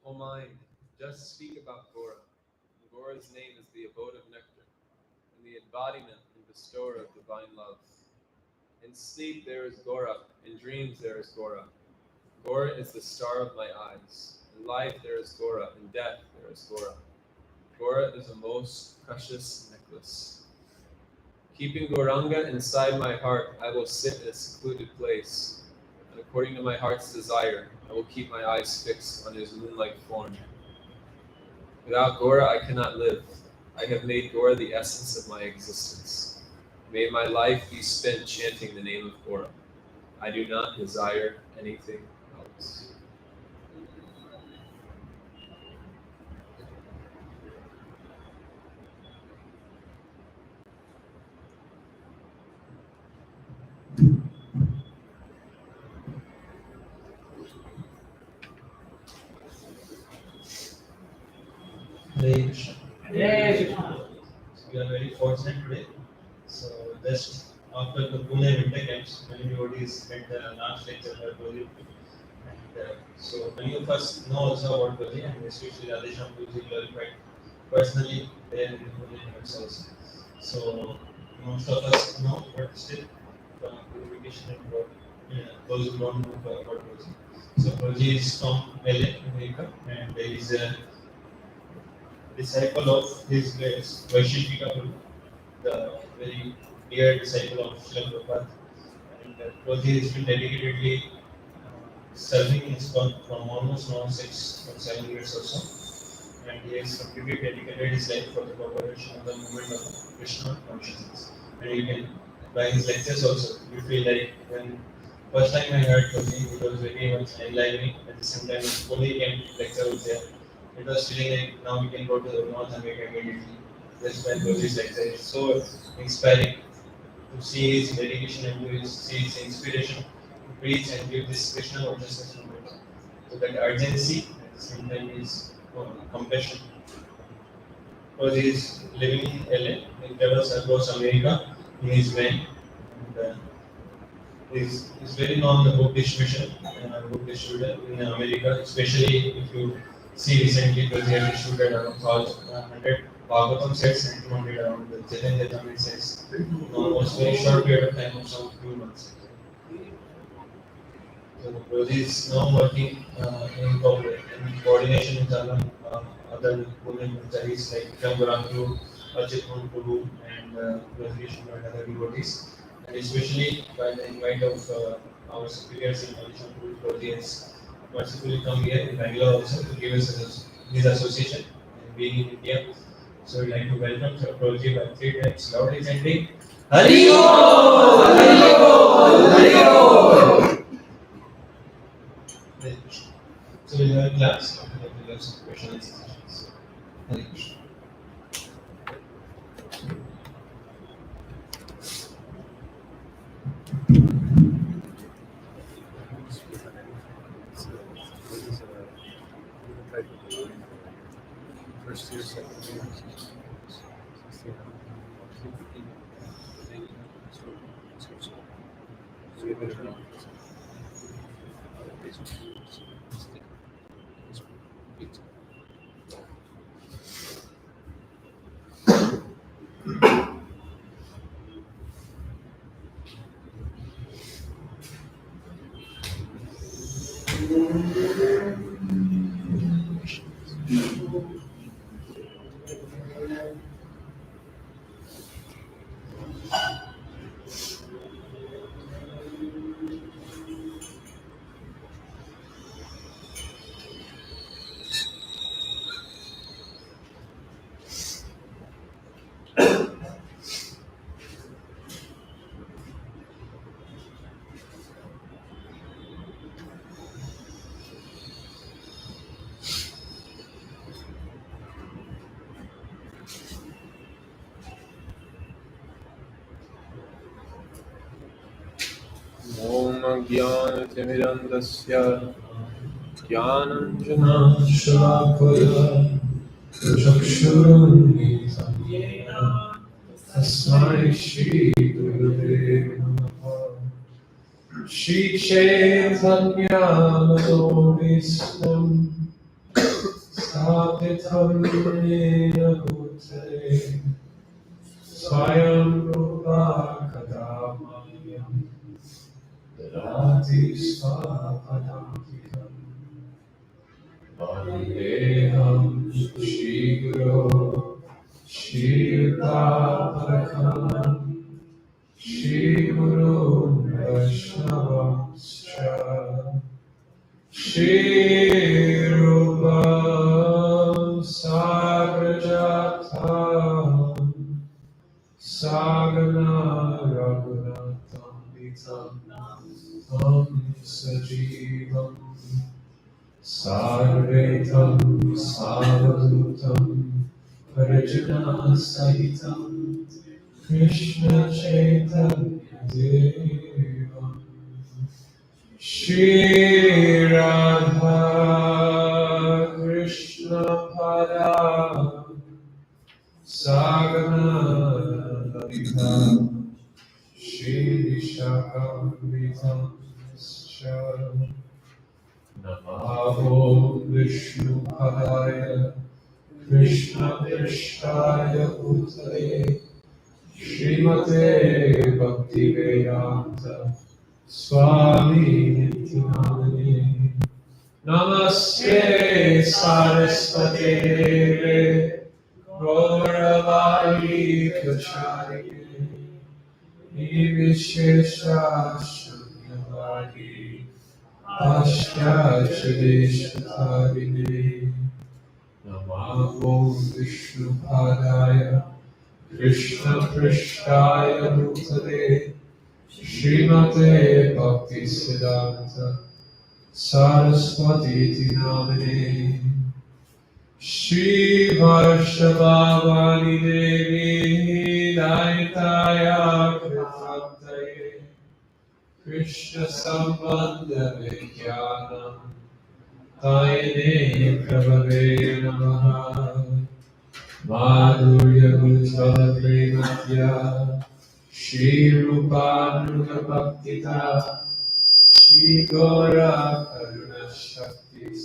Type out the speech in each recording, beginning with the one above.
O mind, just speak about Gora. Gora's name is the abode of nectar, and the embodiment and bestower of divine love. In sleep there is Gora, in dreams there is Gora. Gora is the star of my eyes. In life there is Gora, in death there is Gora. Gora is a most precious necklace. Keeping Gauranga inside my heart, I will sit in a secluded place, and according to my heart's desire, I will keep my eyes fixed on his moon-like form. Without Gora, I cannot live. I have made Gora the essence of my existence. May my life be spent chanting the name of Gora. I do not desire anything else. Hare Krishna. Hare Krishna. We are very fortunate today. So just after the Pune winter camps, many devotees had the last lecture by Prabhu. And so many of us know also about Prabhu, and especially Radhesham Prabhu glorified personally there in the Pune camps also. So most of us know, but still from purification and about those who don't know about Prabhu. So Prabhu is from LA, America, and there is a disciple of his grace, Vaisheshika Prabhu, the very dear disciple of Srila Prabhupada. And Prabhuji has been dedicatedly serving ISKCON from almost now 6 or 7 years or so. And he has completely dedicated his life for the propagation of the movement of Krishna consciousness. And you can, by his lectures also, you feel like when first time I heard Prabhuji, it was very much enlivening. At the same time, fully came lecture was there. It was feeling like now we can go to the North America immediately. That's when Prabhuji's lecture is so inspiring to see his dedication and to see his inspiration to preach and give this Krishna consciousness movement. So that urgency at the same time is compassion. Prabhuji is living in LA, he travels across America in his van. And is very known the book distribution, book distributor in America, especially if you see recently Prabhuji had distributed around 100 Bhagavatam sets and 200 around the Chaitanya Charitamrita sets in almost very short period of time of some few months. So Prabhuji is now working in coordination with other women charis like Prabhu, Ajit Prabhu, and Prabhuji and other devotees. And especially by the invite of our superiors in Adisham Prabhuji has mercifully come here in Bangalore also to give us his association and being in India. So we'd like to welcome Sir Prabhuji by 3 times loudly chanting Hari Bol! Hari Bol! Hari Bol! So we'll have class and then we'll have some questions and sessions. Hari Krishna. First year, second year. Om Jnana-Timirandasya Jnananjana-Shalakaya Chakshurunmilitam Yena Tasmai Shri Gurave Namaha Shri Chaitanya Manobhistam Sthapitam Yena Bhutale Swayam Rupa Kadamayam Dati Svapadantikam Vandeham Shri Guru Shri Prabhakam Shri Guru Vaishnavamscha Shri Rupam Sagrajatam Sagana Raghunatam Vitam Sajivam Sarvetam Savadutam Parajana Sahitam Krishna Chaitanya Devam Shri Radha Krishna Pada Sagana Lalita Shri Vishakam Namo Vishnu Padaya Krishna Prishthaya Bhutale Srimate Bhakti Vedanta Swami Niti Namane Namaste Saraswate Deve Gauravai Pracharine Nivishesha Shunyavadi Ashtachadesh Namo Vishnu Padaya Krishna Prishtaya Bhutale Srimate Bhakti Siddhanta Saraswati Namane Shri Varshavavani Devi Daitaya Kritantaye Krishna Sambandha Vijnanam Taine Prabhave Namaha Madhurya Gulchala Prematya Shri Rupanuga Bhaktita Shri Gora Karuna Shaktis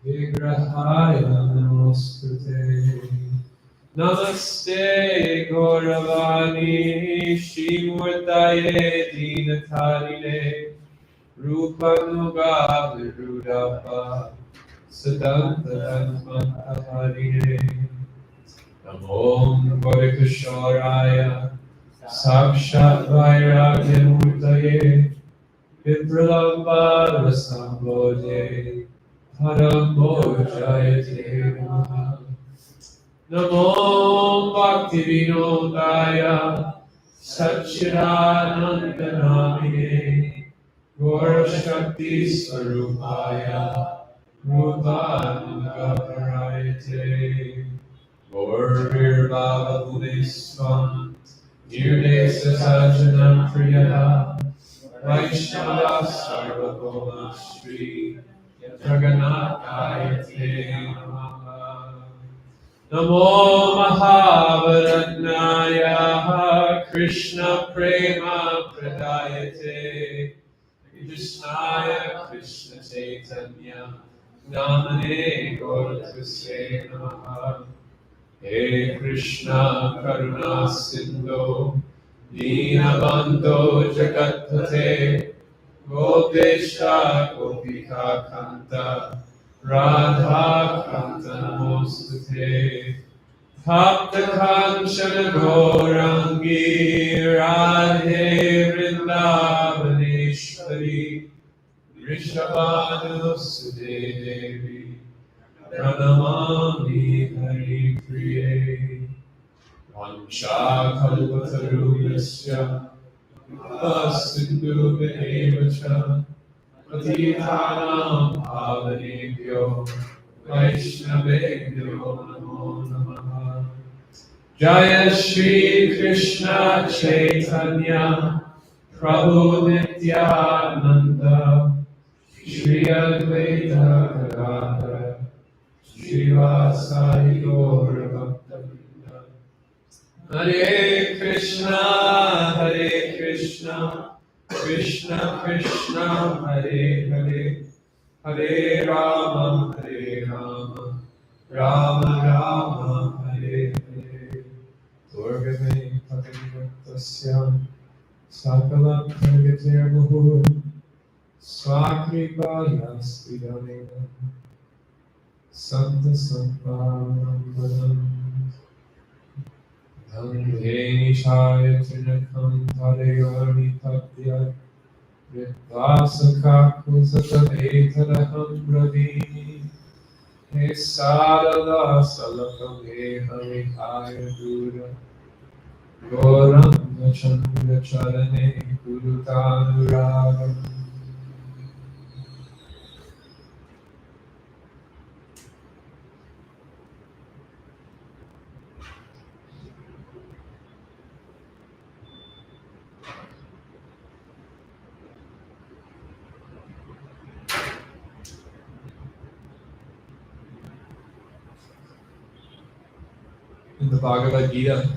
Vigrahaya Namostute Namaste Gauravani Shri Murtaye Dinatarine Rupanuga Virudapa Sadantaranmantaharine Namom Gorikashoraya Sakshat Vairagya Murtaye Vipralambara Sambodhe Paramo Jayate Namaha. Namo Bhakti Vinodaya Satchidananda Namine Gaura Shakti Swarupaya Rupananda Parayate Gaur Bhava Buddhisvam Nirdesa Sajjanam Priya Vaishnava Sarvabhauma Shri Jagannathaya Te Namaha. Namo Mahabharatnaya Krishna Prema Pradayate Krishnaya Krishna Chaitanya Namane Gaurasya Namaha. He Krishna Karuna Sindhu Deenabandho Jagatpate Gopesha Gopika Kanta Radha Kanta Namostute Bhakta Kanchana Gaurangi Radhe Vrindavaneshwari Rishabhanu Sute Devi Pranamami Hari Priye Vancha Kalpatarubhasya Sindhu Devacha Patitanam Bhavanebhyo Vaishnavebhyo Namo Namaha. Jaya Shri Krishna Chaitanya Prabhu Nityananda Shri Advaita Gadadhara Srivasadi Gaura Bhaktavinda. Hare Krishna, Hare Krishna, Krishna Krishna, Hare Hare, Hare Rama, Hare Rama, Rama Rama, Hare Hare. Durgame Bhagavatasya Sakala Pragatir Muhur Swakripaya Sridhamena Santa Samparamanam Dhamdhe Nishaya Trinakam Tadayarni Tatya Vitvasaka Kusatavetadaham Bradi He Sarada Salakam He Harihaya Dura Goranga Chandra Charane Gurutanuragam. In the Bhagavad Gita,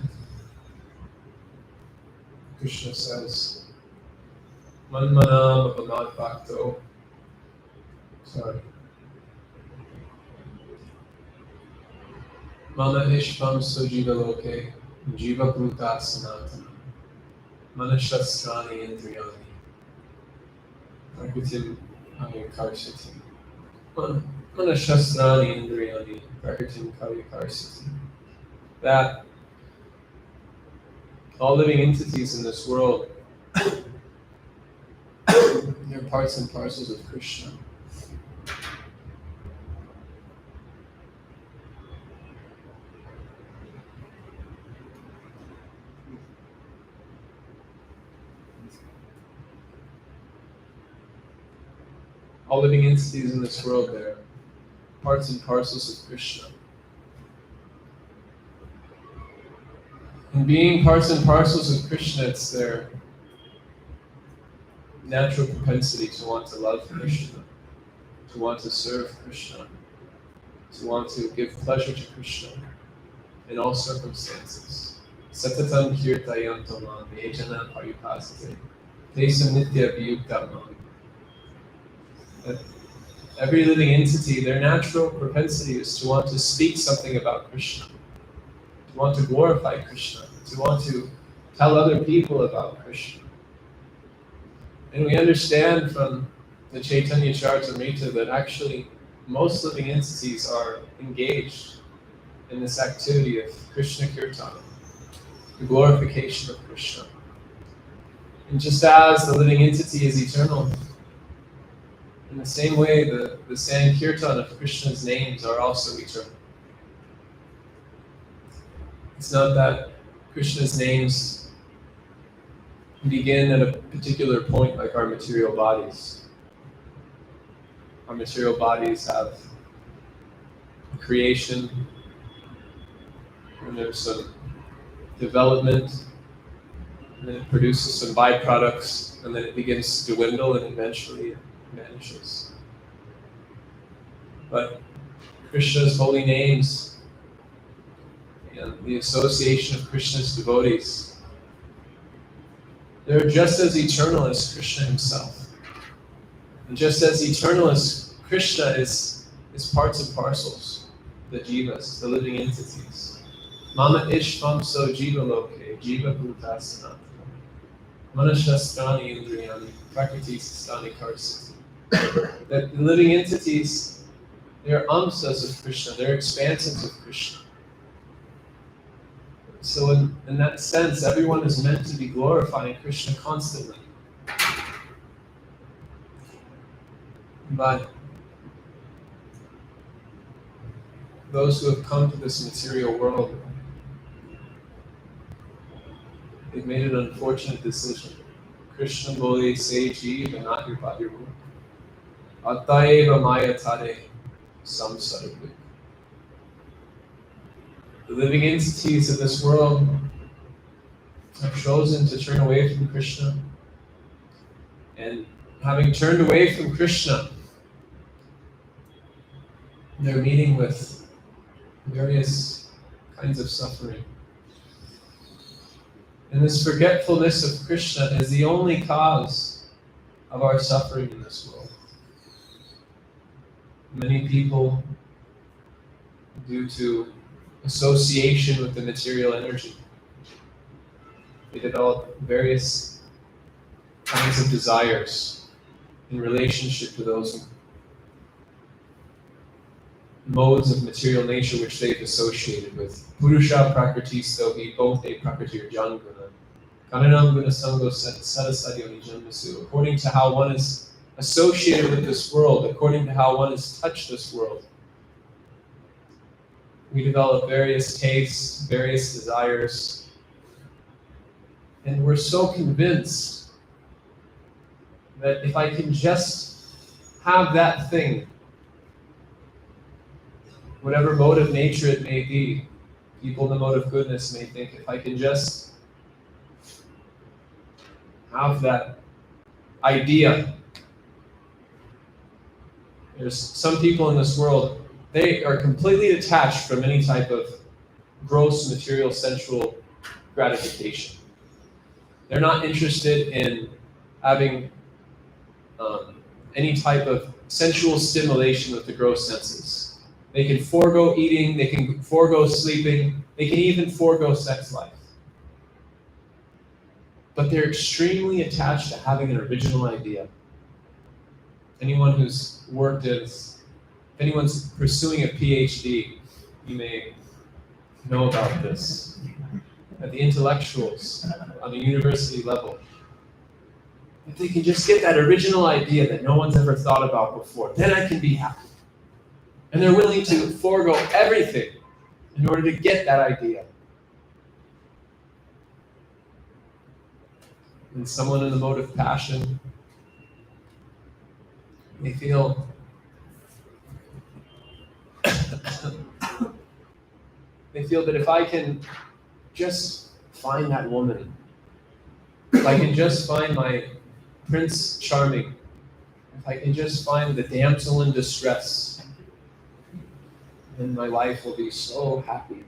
Krishna says, Manmanam Bhavat Bhakto. Sorry. Mama Ishvam Sujiva Loke, Jiva Bhutat Sanatana, Manashastrani Indriyani, Prakritim Ayakarsati. Manashastrani Indriyani, Prakritim Kayakarsati. That all living entities in this world, they're parts and parcels of Krishna. All living entities in this world, they're parts and parcels of Krishna. And being parts and parcels of Krishna, it's their natural propensity to want to love Krishna, to want to serve Krishna, to want to give pleasure to Krishna in all circumstances. Satatam kirtayanto mam yejana paripasate tesam nitya viyuktamam. That every living entity, their natural propensity is to want to speak something about Krishna, to want to glorify Krishna, to want to tell other people about Krishna. And we understand from the Chaitanya Charitamrita that actually most living entities are engaged in this activity of Krishna Kirtan, the glorification of Krishna. And just as the living entity is eternal, in the same way the Sankirtan of Krishna's names are also eternal. It's not that Krishna's names begin at a particular point like our material bodies. Our material bodies have creation, and there's some development, and then it produces some byproducts, and then it begins to dwindle and eventually it vanishes. But Krishna's holy names and the association of Krishna's devotees, they're just as eternal as Krishna himself. And just as eternal as Krishna is parts and parcels, the jivas, the living entities. Mama ishvamso jiva loke, jiva bhutasana. Manashastrani indriyani, prakriti sastani karsati. That the living entities, they're amsas of Krishna, they're expansions of Krishna. So in that sense, everyone is meant to be glorifying Krishna constantly. But those who have come to this material world, they've made an unfortunate decision. Krishna bole se jeev and not your body rule. Ataeva maya tare samsarabhik. The living entities of this world have chosen to turn away from Krishna. And having turned away from Krishna, they're meeting with various kinds of suffering. And this forgetfulness of Krishna is the only cause of our suffering in this world. Many people, due to association with the material energy, they develop various kinds of desires in relationship to those modes of material nature which they've associated with. Purusha prakriti stohi, both a prakriti or janguna. Kananam gunasango sadasadyo nijanmasu. According to how one is associated with this world, according to how one has touched this world, we develop various tastes, various desires, and we're so convinced that if I can just have that thing, whatever mode of nature it may be, people in the mode of goodness may think, if I can just have that idea. There's some people in this world, they are completely detached from any type of gross material sensual gratification. They're not interested in having any type of sensual stimulation with the gross senses. They can forego eating, they can forego sleeping, they can even forego sex life. But they're extremely attached to having an original idea. Anyone who's worked as, if anyone's pursuing a PhD, you may know about this. At the intellectuals on the university level, if they can just get that original idea that no one's ever thought about before, then I can be happy. And they're willing to forego everything in order to get that idea. And someone in the mode of passion, they feel that if I can just find that woman, if I can just find my Prince Charming, if I can just find the damsel in distress, then my life will be so happy.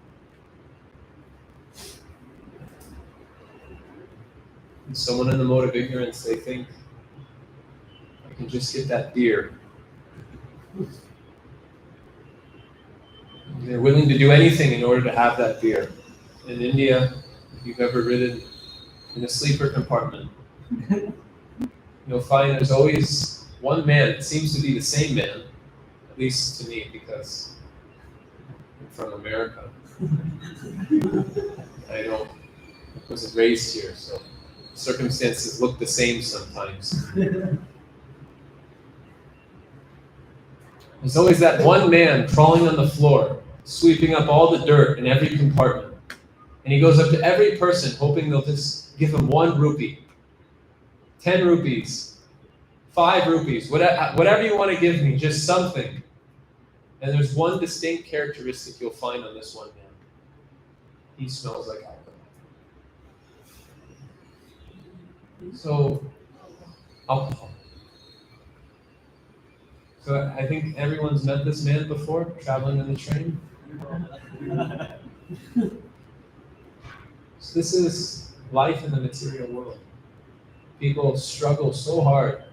And someone in the mode of ignorance, they think, I can just get that deer. They're willing to do anything in order to have that deer. In India, if you've ever ridden in a sleeper compartment, you'll find there's always one man. It seems to be the same man, at least to me, because I'm from America. I wasn't raised here, so circumstances look the same sometimes. There's always that one man crawling on the floor, sweeping up all the dirt in every compartment. And he goes up to every person hoping they'll just give him 1 rupee, 10 rupees, 5 rupees, whatever you want to give me, just something. And there's one distinct characteristic you'll find on this one man. He smells like alcohol. So, alcohol. So I think everyone's met this man before, traveling in the train. So this is life in the material world. People struggle so hard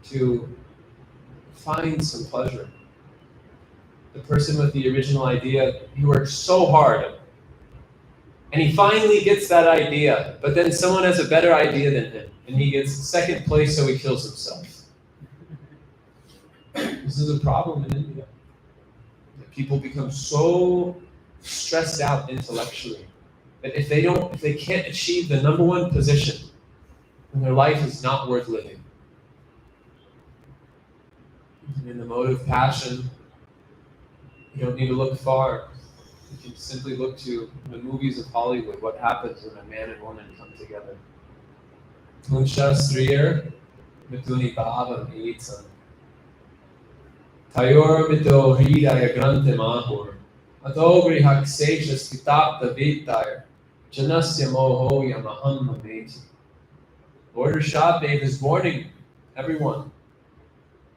to find some pleasure. The person with the original idea, he works so hard. And he finally gets that idea, but then someone has a better idea than him, and he gets second place, so he kills himself. This is a problem in India. People become so stressed out intellectually that if they can't achieve the number 1 position, then their life is not worth living. In the mode of passion, you don't need to look far. You can simply look to the movies of Hollywood, what happens when a man and woman come together. Tunsha Sriyer Mituni Bhava Mitsan. Tayor Mito Hridaya Grante Mahur. Adobri Hakseshas Pitapta Vitayar. Janasya Moho Yamaham Mameti. Lord Rishabdev is warning everyone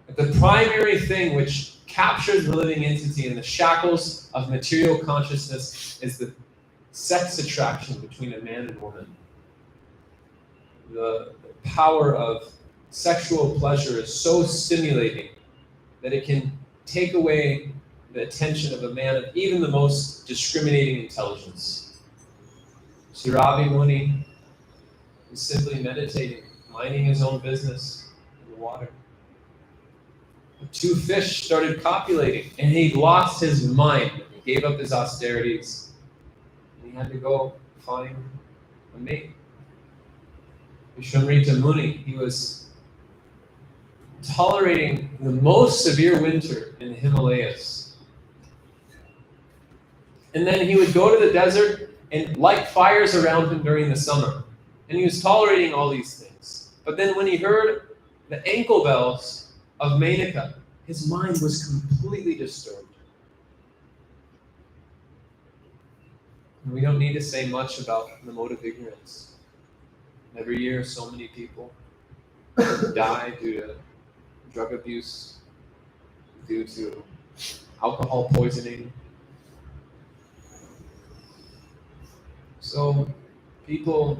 that the primary thing which captures the living entity in the shackles of material consciousness is the sex attraction between a man and woman. The power of sexual pleasure is so stimulating that it can take away the attention of a man of even the most discriminating intelligence. Sri Ravi Muni is simply meditating, minding his own business in the water. 2 fish started copulating, and he lost his mind. He gave up his austerities, and he had to go find a mate. Vishwamrita Muni, he was tolerating the most severe winter in the Himalayas. And then he would go to the desert and light fires around him during the summer. And he was tolerating all these things. But then when he heard the ankle bells of Menaka, his mind was completely disturbed. And we don't need to say much about the mode of ignorance. Every year, so many people die due to drug abuse, due to alcohol poisoning. So people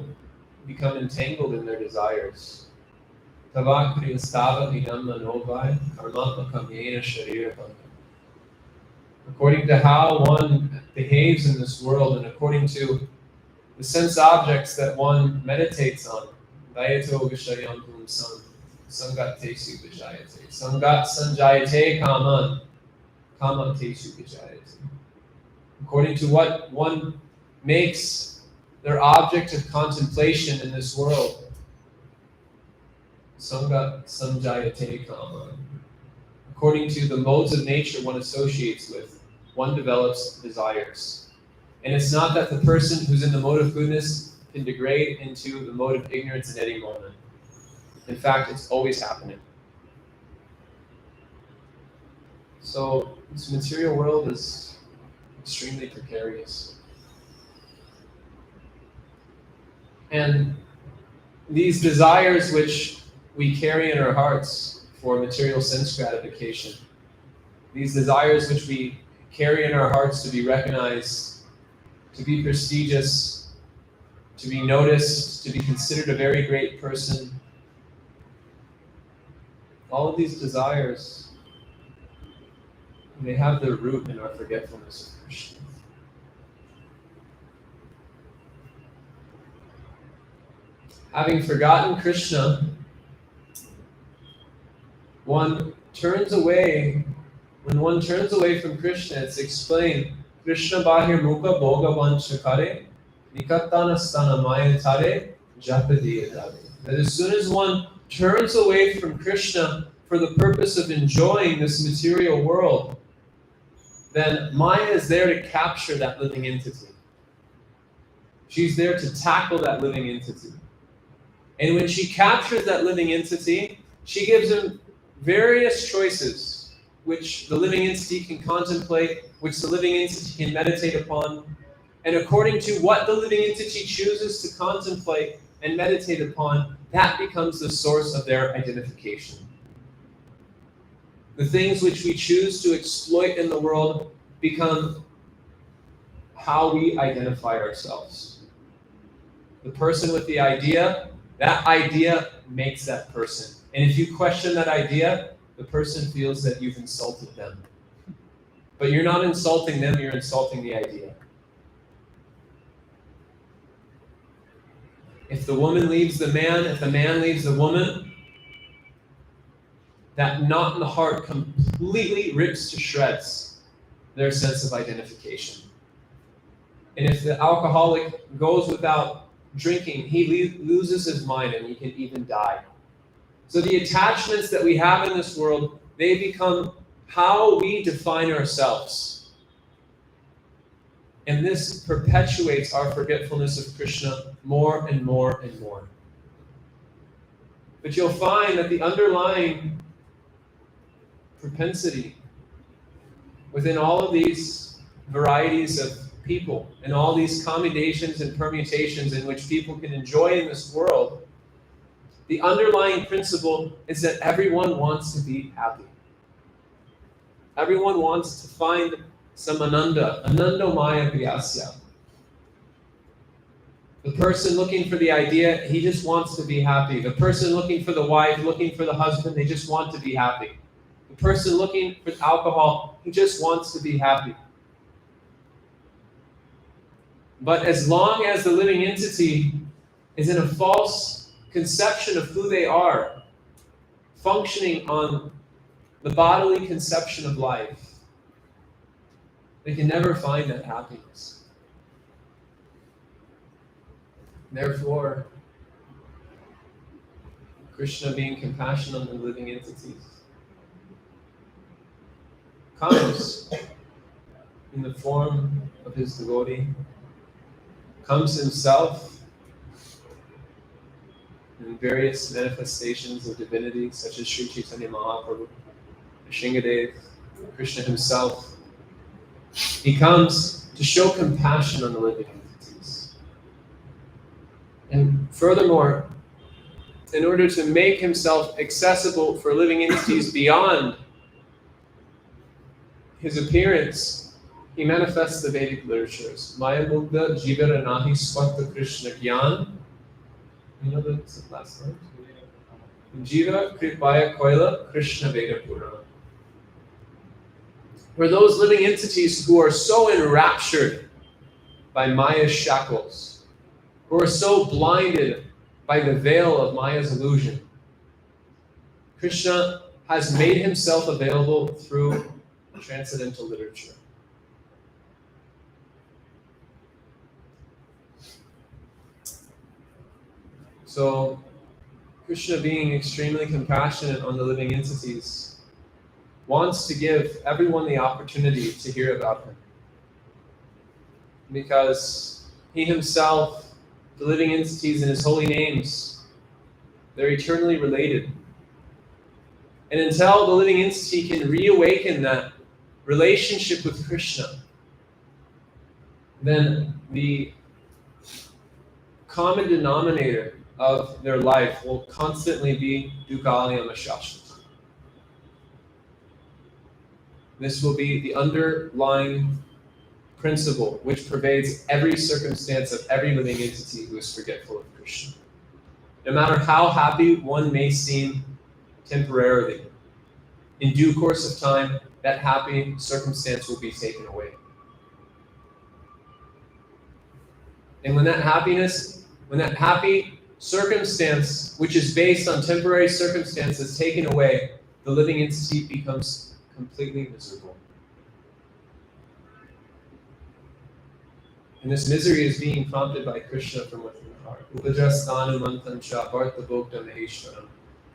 become entangled in their desires. According to how one behaves in this world and according to the sense objects that one meditates on, Sangat tesu vijayate. Sangat sanjayate kaman. Kama tesu vijayate. According to what one makes their object of contemplation in this world, Sangat sanjayate kaman. According to the modes of nature one associates with, one develops desires. And it's not that the person who's in the mode of goodness can degrade into the mode of ignorance at any moment. In fact, it's always happening. So this material world is extremely precarious. And these desires which we carry in our hearts for material sense gratification, these desires which we carry in our hearts to be recognized, to be prestigious, to be noticed, to be considered a very great person, all of these desires, they have their root in our forgetfulness of Krishna. Having forgotten Krishna, one turns away. When one turns away from Krishna, it's explained, Krishna bahir mukha bhoga vanchakare, nikattana stana maya tare, Japadiyadadi. That as soon as one turns away from Krishna for the purpose of enjoying this material world, then Maya is there to capture that living entity. She's there to tackle that living entity. And when she captures that living entity, she gives him various choices, which the living entity can contemplate, which the living entity can meditate upon. And according to what the living entity chooses to contemplate and meditate upon, that becomes the source of their identification. The things which we choose to exploit in the world become how we identify ourselves. The person with the idea, that idea makes that person. And if you question that idea, the person feels that you've insulted them. But you're not insulting them, you're insulting the idea. If the woman leaves the man, if the man leaves the woman, that knot in the heart completely rips to shreds their sense of identification. And if the alcoholic goes without drinking, he loses his mind and he can even die. So the attachments that we have in this world, they become how we define ourselves. And this perpetuates our forgetfulness of Krishna more and more and more. But you'll find that the underlying propensity within all of these varieties of people and all these combinations and permutations in which people can enjoy in this world, the underlying principle is that everyone wants to be happy. Everyone wants to find some ananda maya priyasya. The person looking for the idea, he just wants to be happy. The person looking for the wife, looking for the husband, they just want to be happy. The person looking for alcohol, he just wants to be happy. But as long as the living entity is in a false conception of who they are, functioning on the bodily conception of life, they can never find that happiness. Therefore, Krishna, being compassionate on the living entities, comes in the form of his devotee, comes himself in various manifestations of divinity, such as Sri Chaitanya Mahaprabhu, Shingadev, Krishna himself. He comes to show compassion on the living entities. And furthermore, in order to make himself accessible for living entities beyond his appearance, he manifests the Vedic literatures. Maya Mugdha Jivara Nahi Swata Krishna Gyan. You know the last line? Jiva Kripaya Koila Krishna Veda Purana. Where those living entities who are so enraptured by Maya's shackles, who are so blinded by the veil of Maya's illusion, Krishna has made himself available through transcendental literature. So, Krishna, being extremely compassionate on the living entities, wants to give everyone the opportunity to hear about him. Because he himself, the living entities and his holy names, they're eternally related. And until the living entity can reawaken that relationship with Krishna, then the common denominator of their life will constantly be Dukkhalayam Shashvata. This will be the underlying principle which pervades every circumstance of every living entity who is forgetful of Krishna. No matter how happy one may seem temporarily, in due course of time, that happy circumstance will be taken away. And when that happy circumstance, which is based on temporary circumstances, is taken away, the living entity becomes completely miserable. And this misery is being prompted by Krishna from within the heart. Upadrastanu mantam cha bharta bhokta maheshwaram.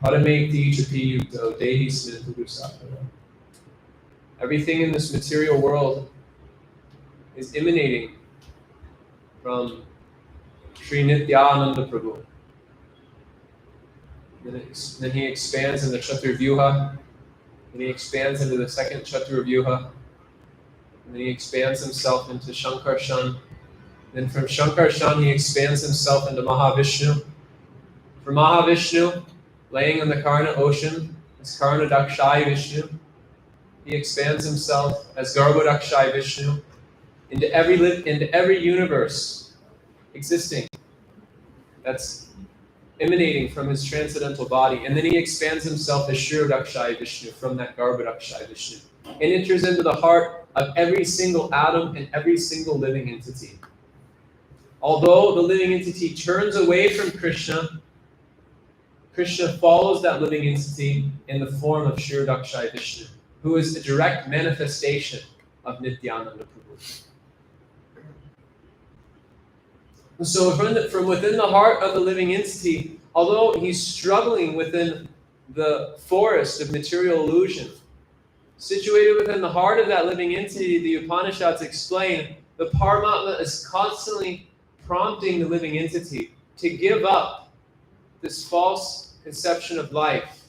Paramekti chapi yukto dehi smritu sakara. Everything in this material world is emanating from Sri Nityananda Prabhu. Then he expands in the Chaturvyuha, and he expands into the second Chaturvyuha, and then he expands himself into Shankarshan. Then from Shankarshan he expands himself into Mahavishnu. From Mahavishnu, laying in the Karna ocean, is Karna Dakshai Vishnu. He expands himself as Garbhodakshai Vishnu into every universe existing that's emanating from his transcendental body. And then he expands himself as Shirodakshai Vishnu from that Garbhodakshai Vishnu and enters into the heart of every single atom and every single living entity. Although the living entity turns away from Krishna, Krishna follows that living entity in the form of Shirodakshai Vishnu, who is a direct manifestation of Nityananda Prabhu. So from within the heart of the living entity, although he's struggling within the forest of material illusion, situated within the heart of that living entity, the Upanishads explain, the Paramatma is constantly prompting the living entity to give up this false conception of life.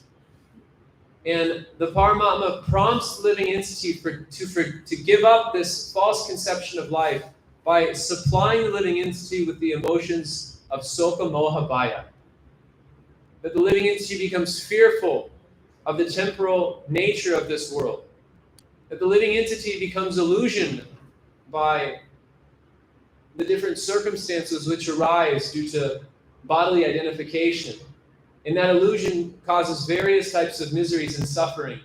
And the Paramatma prompts the living entity to give up this false conception of life by supplying the living entity with the emotions of Soka Moha Bhaya. That the living entity becomes fearful of the temporal nature of this world. That the living entity becomes illusioned by the different circumstances which arise due to bodily identification. And that illusion causes various types of miseries and suffering.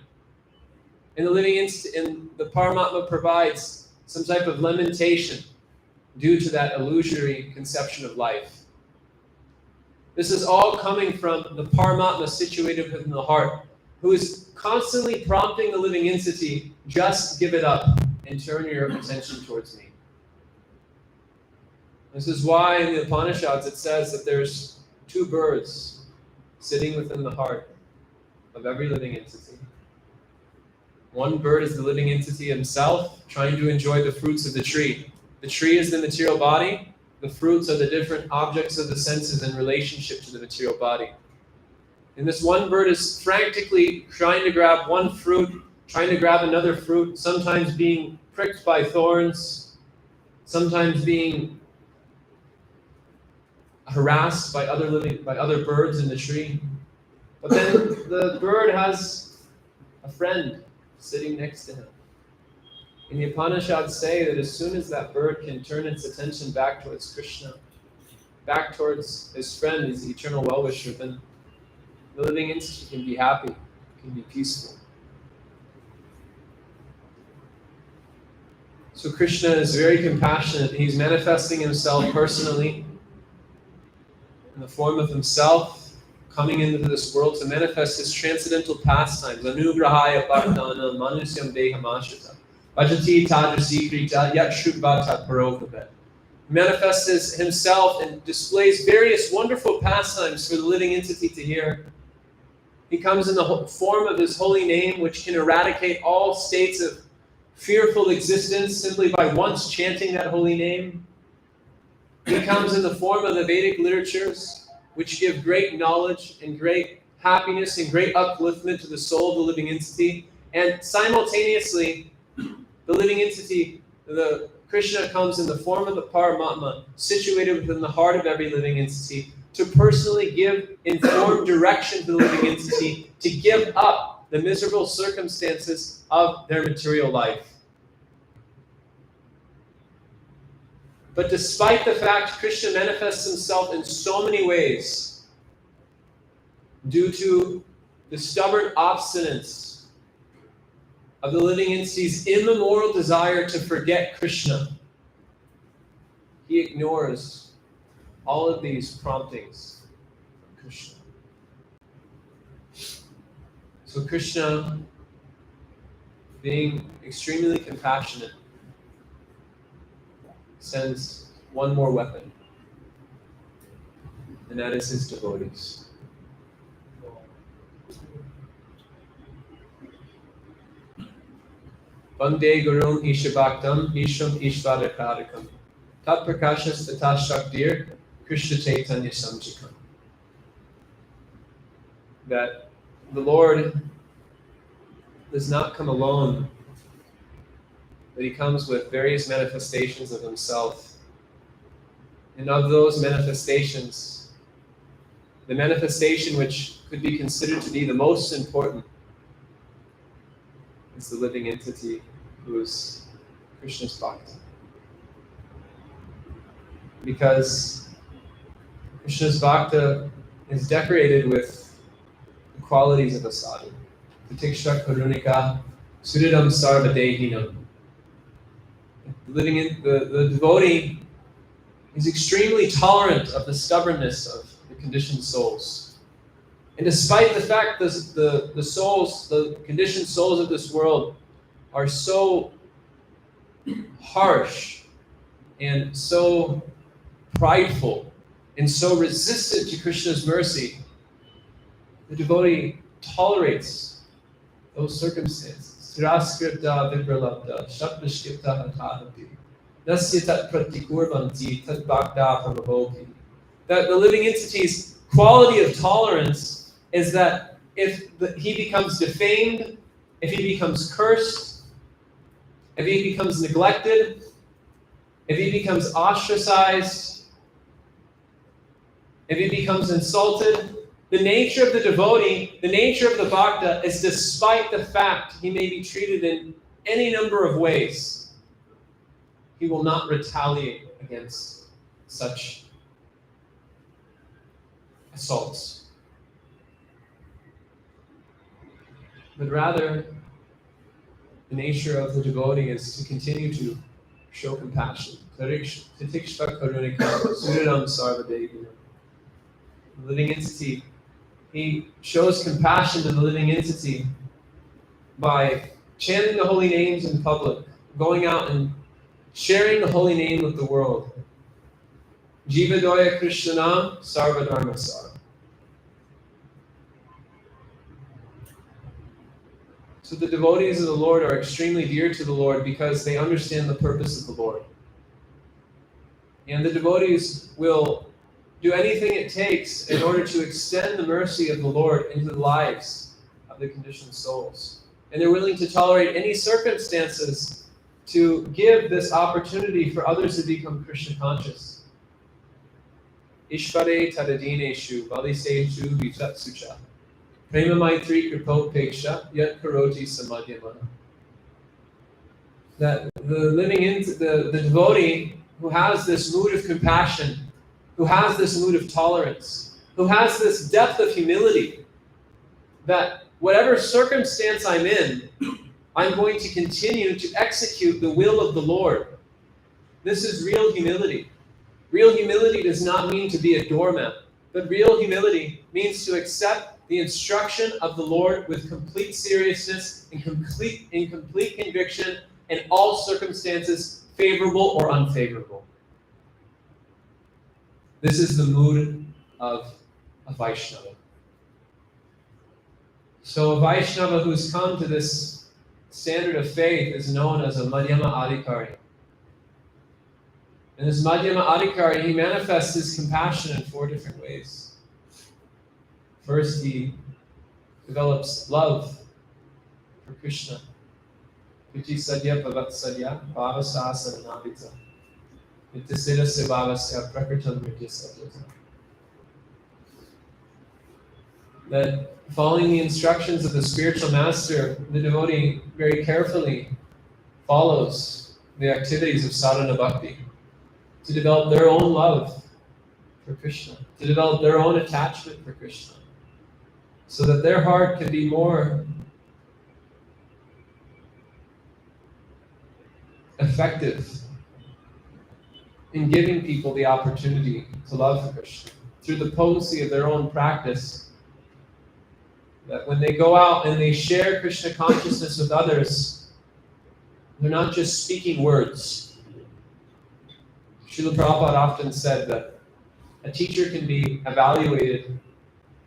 And the the Paramatma provides some type of lamentation due to that illusory conception of life. This is all coming from the Paramatma situated within the heart, who is constantly prompting the living entity, just give it up and turn your attention towards me. This is why in the Upanishads it says that there's two birds sitting within the heart of every living entity. One bird is the living entity himself, trying to enjoy the fruits of the tree. The tree is the material body. The fruits are the different objects of the senses in relationship to the material body. And this one bird is frantically trying to grab one fruit, trying to grab another fruit, sometimes being pricked by thorns, sometimes being harassed by other birds in the tree. But then the bird has a friend sitting next to him. And the Upanishads say that as soon as that bird can turn its attention back towards Krishna, back towards his friend, his eternal well-wisher, then the living entity can be happy, can be peaceful. So Krishna is very compassionate. He's manifesting himself personally in the form of himself, coming into this world to manifest his transcendental pastimes. Anugrahaya Bhaktanam Manusyam Dehamashita. Vajati Tadrasi Krita Yat Shukbata Parokabet. Manifests himself and displays various wonderful pastimes for the living entity to hear. He comes in the form of his holy name, which can eradicate all states of fearful existence simply by once chanting that holy name. He comes in the form of the Vedic literatures, which give great knowledge and great happiness and great upliftment to the soul of the living entity. And simultaneously, the living entity, the Krishna comes in the form of the Paramatma, situated within the heart of every living entity, to personally give informed direction to the living entity to give up the miserable circumstances of their material life. But despite the fact Krishna manifests himself in so many ways, due to the stubborn obstinance of the living entity's immemorial desire to forget Krishna, he ignores all of these promptings from Krishna. So Krishna, being extremely compassionate, sends one more weapon, and that is his devotees. Vande Gurun Ishabhaktam Isham Ishvadakadakam Tat Prakashas Tata Shaktir Krishna Chaitanya Samjikam. That the Lord does not come alone, but he comes with various manifestations of himself. And of those manifestations, the manifestation which could be considered to be the most important is the living entity who is Krishna's Bhakta. Because Krishna's Bhakta is decorated with the qualities of a sadhu. Pratiksha Karunika Suridam Sarvadehinam. The devotee is extremely tolerant of the stubbornness of the conditioned souls. And despite the fact that the conditioned souls of this world are so harsh and so prideful and so resistant to Krishna's mercy, the devotee tolerates those circumstances. Siraskripta vipralabda, shabdashkipta hatahati, nasya tat pratikurvanti, tat bhakta pramabhopi. That the living entity's quality of tolerance is that if he becomes defamed, if he becomes cursed, if he becomes neglected, if he becomes ostracized, if he becomes insulted, the nature of the devotee, the nature of the bhakta is, despite the fact he may be treated in any number of ways, he will not retaliate against such assaults. But rather, the nature of the devotee is to continue to show compassion. Tatikshva karunika suridam sarvadevina. The living entity, he shows compassion to the living entity by chanting the holy names in public, going out and sharing the holy name with the world. Jivadoya Krishnanam Sarvadharmasara. So the devotees of the Lord are extremely dear to the Lord because they understand the purpose of the Lord. And the devotees will do anything it takes in order to extend the mercy of the Lord into the lives of the conditioned souls. And they're willing to tolerate any circumstances to give this opportunity for others to become Krishna conscious. Ishvare tadadineshu valiseju vitatsucha prema maitri kripopeksha yat karoti samadhyama. That the devotee who has this mood of compassion, who has this mood of tolerance, who has this depth of humility, that whatever circumstance I'm in, I'm going to continue to execute the will of the Lord. This is real humility. Real humility does not mean to be a doormat, but real humility means to accept the instruction of the Lord with complete seriousness and complete conviction in all circumstances, favorable or unfavorable. This is the mood of a Vaishnava. So a Vaishnava who's come to this standard of faith is known as a Madhyama Adhikari. And this Madhyama Adhikari, he manifests his compassion in 4 different ways. First, he develops love for Krishna. Priti sadhya pavatsadya bhavasasa nanavita. Nityasira sevavasya prakritam nityasatyata. That following the instructions of the spiritual master, the devotee very carefully follows the activities of sadhana bhakti to develop their own love for Krishna, to develop their own attachment for Krishna, so that their heart can be more effective in giving people the opportunity to love Krishna through the potency of their own practice. That when they go out and they share Krishna consciousness with others, they're not just speaking words. Srila Prabhupada often said that a teacher can be evaluated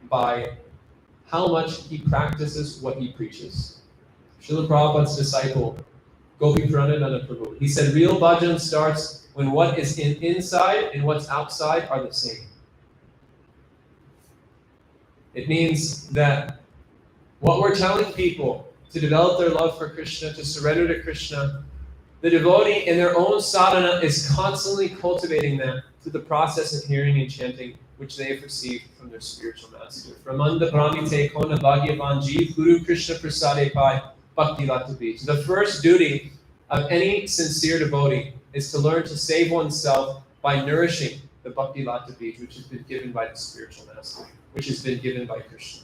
by how much he practices what he preaches. Srila Prabhupada's disciple, Gopi Pranadana Prabhu, he said real bhajan starts when what is inside and what's outside are the same. It means that what we're telling people to develop their love for Krishna, to surrender to Krishna, the devotee in their own sadhana is constantly cultivating them through the process of hearing and chanting, which they have received from their spiritual master. Brahmanda Brahmite Kona Bhagyavan Jeev Guru Krishna Prasade Pai Bhakti Lata Beach. The first duty of any sincere devotee is to learn to save oneself by nourishing the Bhakti Lata Beach, which has been given by the spiritual master, which has been given by Krishna.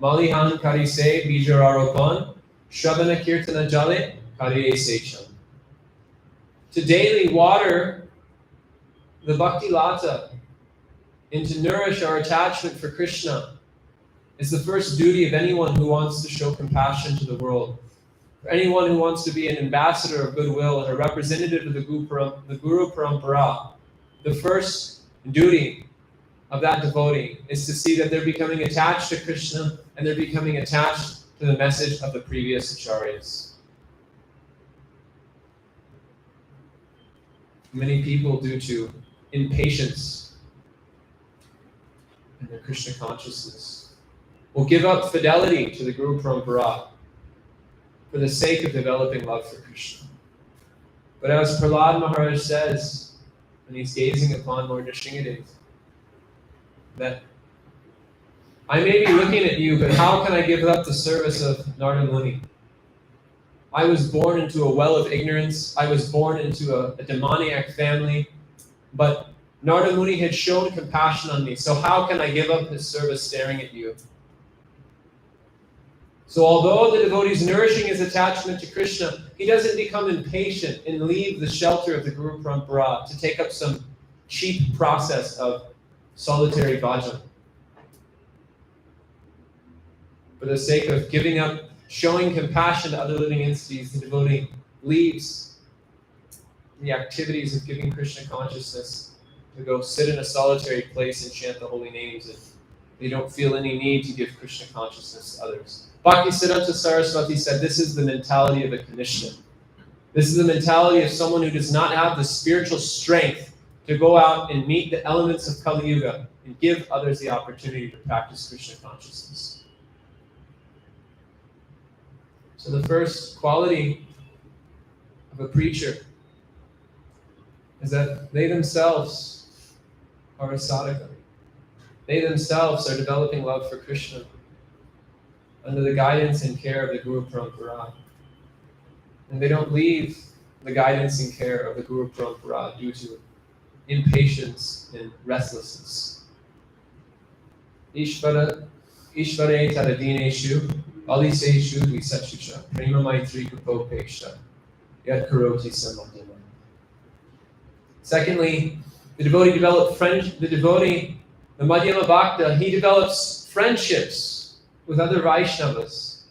Malihan Karise Bijararopan Shravana Kirtana Jale Kariye Secham. To daily water the Bhakti Lata and to nourish our attachment for Krishna is the first duty of anyone who wants to show compassion to the world. For anyone who wants to be an ambassador of goodwill and a representative of the Guru Parampara, the first duty of that devotee is to see that they're becoming attached to Krishna and they're becoming attached to the message of the previous acharyas. Many people, due to impatience in their Krishna consciousness, will give up fidelity to the Guru Parampara for the sake of developing love for Krishna. But as Prahlad Maharaj says, when he's gazing upon Lord Nrsingadev, that I may be looking at you, but how can I give up the service of Narada Muni? I was born into a well of ignorance. I was born into a demoniac family, but Narada Muni had shown compassion on me. So how can I give up his service staring at you? So although the devotee is nourishing his attachment to Krishna, he doesn't become impatient and leave the shelter of the Guru Parampara to take up some cheap process of solitary bhajan. For the sake of giving up, showing compassion to other living entities, the devotee leaves the activities of giving Krishna consciousness to go sit in a solitary place and chant the holy names, and they don't feel any need to give Krishna consciousness to others. Bhaktisiddhanta Saraswati said this is the mentality of a Kanishta. This is the mentality of someone who does not have the spiritual strength to go out and meet the elements of Kali Yuga and give others the opportunity to practice Krishna consciousness. So the first quality of a preacher is that they themselves are a sadhaka. They themselves are developing love for Krishna under the guidance and care of the Guru Parampara. And they don't leave the guidance and care of the Guru Parampara due to impatience and restlessness. Ishvara Taradineshu Aliseshu Dvisachucha Prema Maitri Kapopesha Yat Karoti Samadhima. Secondly, the devotee develops the Madhyama Bhakta, he develops friendships with other Vaishnavas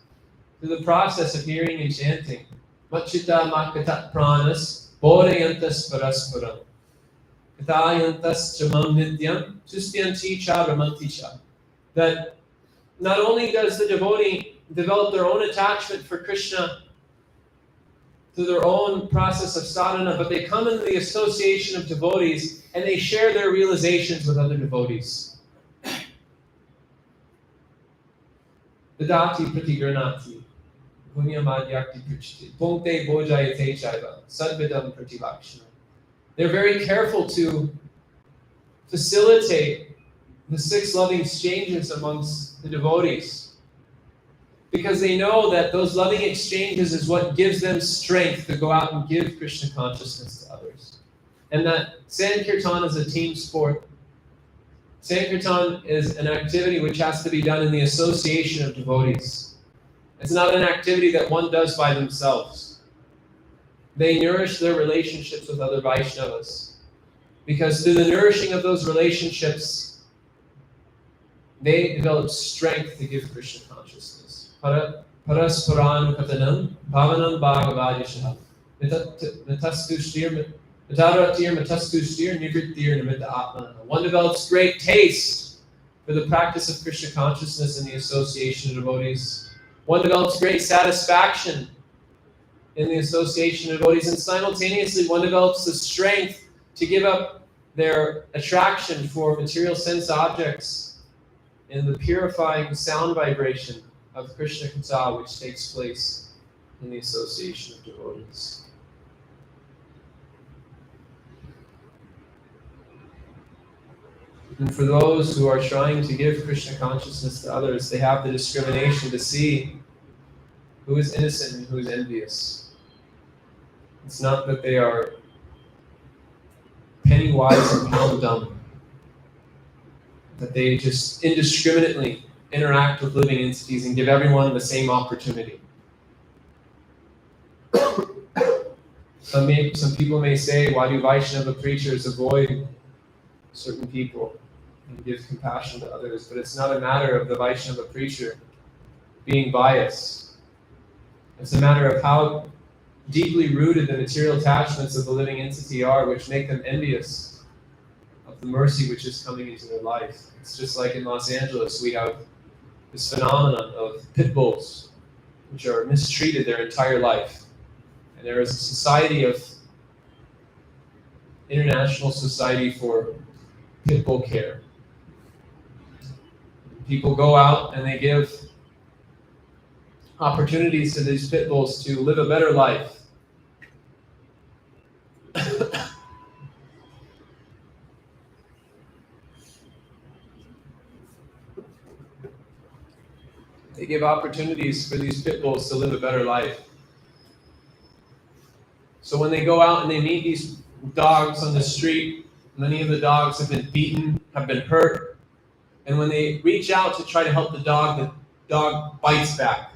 through the process of hearing and chanting. Machita Makatat Pranas Bodhayantas Parasparam Kathayantas Chamam Nityam Sustyanti Cha Ramanti Cha. That not only does the devotee develop their own attachment for Krishna through their own process of sadhana, but they come into the association of devotees and they share their realizations with other devotees. Vidati pratigranati, punyamadhyakti prichti, punkte bojayate chaiva, sadvidam pratilakshana. They're very careful to facilitate the 6 loving exchanges amongst the devotees, because they know that those loving exchanges is what gives them strength to go out and give Krishna consciousness to others. And that Sankirtan is a team sport. Sankirtan is an activity which has to be done in the association of devotees. It's not an activity that one does by themselves. They nourish their relationships with other Vaishnavas, because through the nourishing of those relationships, they develop strength to give Krishna consciousness. Parasparan katanam bhavanam bhagavadishah natastu One develops great taste for the practice of Krishna consciousness and the association of devotees. One develops great satisfaction in the association of devotees, and simultaneously one develops the strength to give up their attraction for material sense objects in the purifying sound vibration of Krishna Katha, which takes place in the association of devotees. And for those who are trying to give Krishna consciousness to others, they have the discrimination to see who is innocent and who is envious. It's not that they are penny wise and pound dumb, that they just indiscriminately interact with living entities and give everyone the same opportunity. Some people may say, why do Vaishnava preachers avoid certain people and give compassion to others? But it's not a matter of the Vaishnava preacher being biased. It's a matter of how deeply rooted the material attachments of the living entity are, which make them envious of the mercy which is coming into their life. It's just like in Los Angeles, we have this phenomenon of pit bulls, which are mistreated their entire life. And there is a society of International Society for Pit Bull Care. People go out and they give opportunities to these pit bulls to live a better life. They give opportunities for these pit bulls to live a better life. So when they go out and they meet these dogs on the street, many of the dogs have been beaten, have been hurt, and when they reach out to try to help the dog bites back.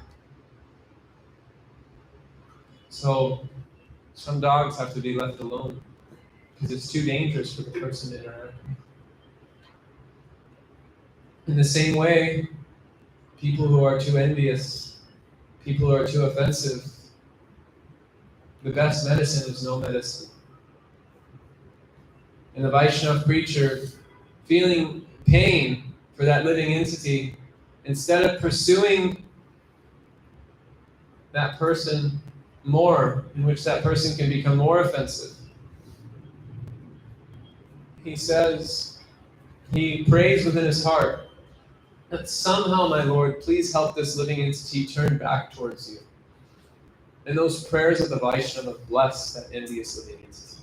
So some dogs have to be left alone because it's too dangerous for the person to interact with. In the same way, people who are too envious, people who are too offensive, the best medicine is no medicine. And the Vaishnava preacher, feeling pain for that living entity, instead of pursuing that person more, in which that person can become more offensive, he prays within his heart that somehow, my Lord, please help this living entity turn back towards you. And those prayers of the Vaishnava bless that envious living entity.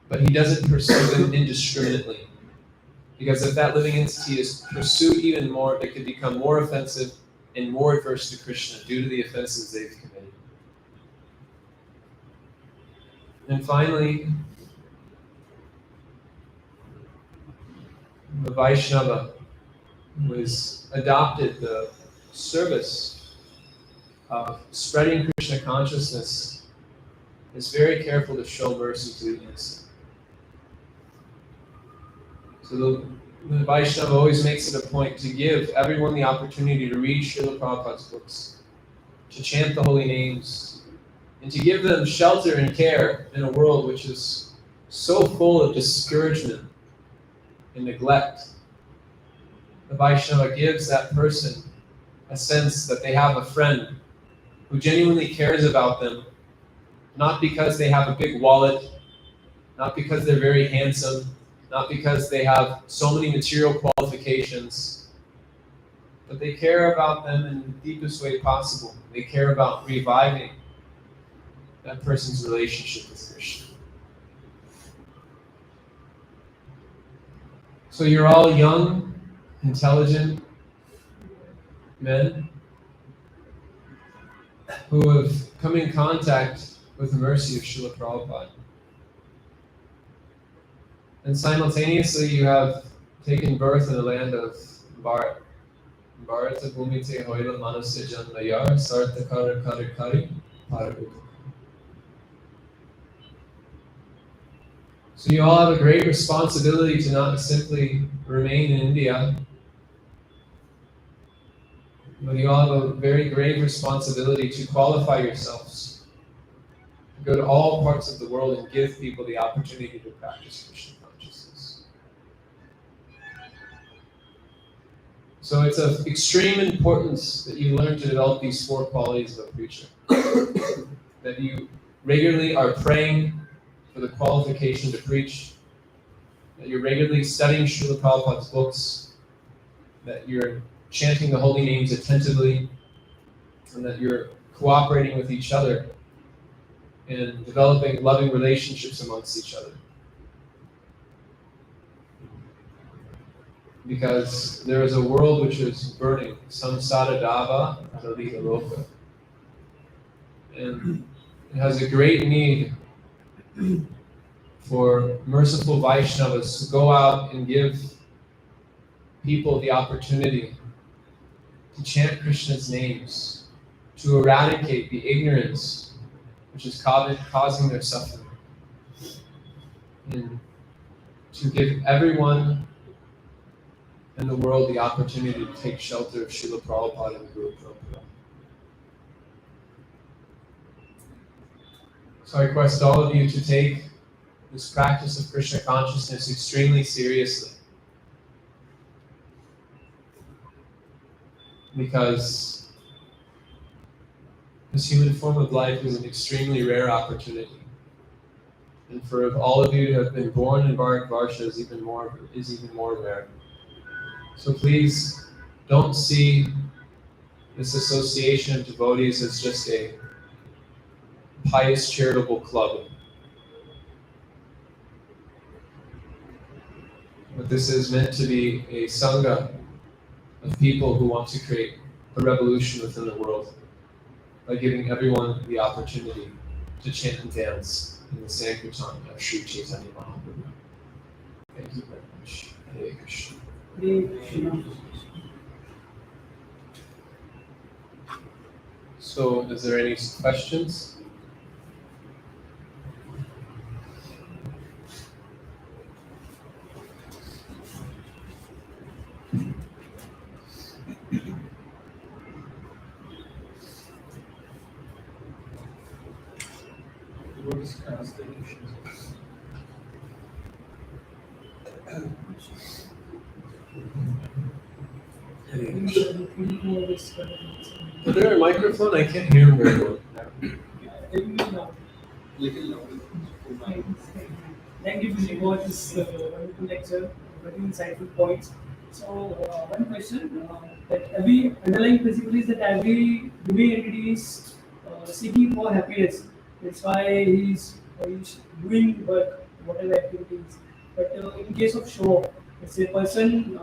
But he doesn't pursue them indiscriminately. Because if that living entity is pursued even more, it could become more offensive and more adverse to Krishna due to the offenses they've committed. And finally, the Vaishnava who has adopted the service of spreading Krishna consciousness is very careful to show mercy to the innocent. So the Vaishnava always makes it a point to give everyone the opportunity to read Srila Prabhupada's books, to chant the holy names, and to give them shelter and care in a world which is so full of discouragement and neglect. The Vaishnava gives that person a sense that they have a friend who genuinely cares about them, not because they have a big wallet, not because they're very handsome, not because they have so many material qualifications, but they care about them in the deepest way possible. They care about reviving that person's relationship with Krishna. So you're all young, intelligent men who have come in contact with the mercy of Srila Prabhupada. And simultaneously you have taken birth in the land of Bharat. Bharata Bhumite Hoila Manasya Janmayar Sartakara Karikari Parabuddha. So you all have a great responsibility to not simply remain in India, but you all have a very grave responsibility to qualify yourselves, to go to all parts of the world and give people the opportunity to practice Krishna consciousness. So it's of extreme importance that you learn to develop these 4 qualities of a preacher. That you regularly are praying for the qualification to preach, that you're regularly studying Srila Prabhupada's books, that you're chanting the holy names attentively, and that you're cooperating with each other and developing loving relationships amongst each other. Because there is a world which is burning, samsara dava adalita loka. And it has a great need for merciful Vaishnavas to go out and give people the opportunity to chant Krishna's names, to eradicate the ignorance which is causing their suffering, and to give everyone in the world the opportunity to take shelter of Srila Prabhupada and the Guru Prabhupada. So I request all of you to take this practice of Krishna consciousness extremely seriously. Because this human form of life is an extremely rare opportunity. And for all of you who have been born in Bharatvarsha is even more rare. So please don't see this association of devotees as just a pious charitable club. But this is meant to be a sangha of people who want to create a revolution within the world by giving everyone the opportunity to chant and dance in the Sankirtan of Sri Chaitanya Mahaprabhu. Thank you very much. Hare Krishna. Hare Krishna. So, is there any questions? What is constellation? Is there a microphone? I can't hear very well. Thank you for this wonderful lecture, very insightful points. So, one question that every underlying principle is that every living entity is seeking for happiness. That's why he's doing work, whatever activities. But in case of show, it's a person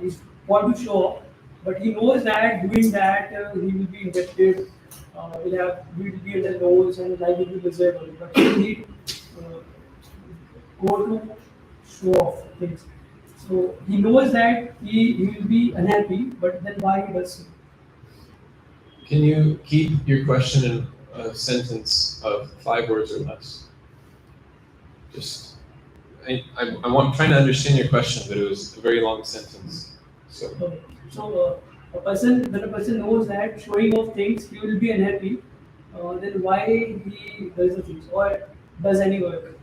is want to show off, but he knows that doing that he will be infected, will be at the nose and life will be miserable. But he need go to show off things. So he knows that he will be unhappy, but then why he does so? Can you keep your question in a sentence of 5 words or less? Just, I'm trying to understand your question, but it was a very long sentence. So when a person knows that showing off things he will be unhappy, then why he does the things or does any work?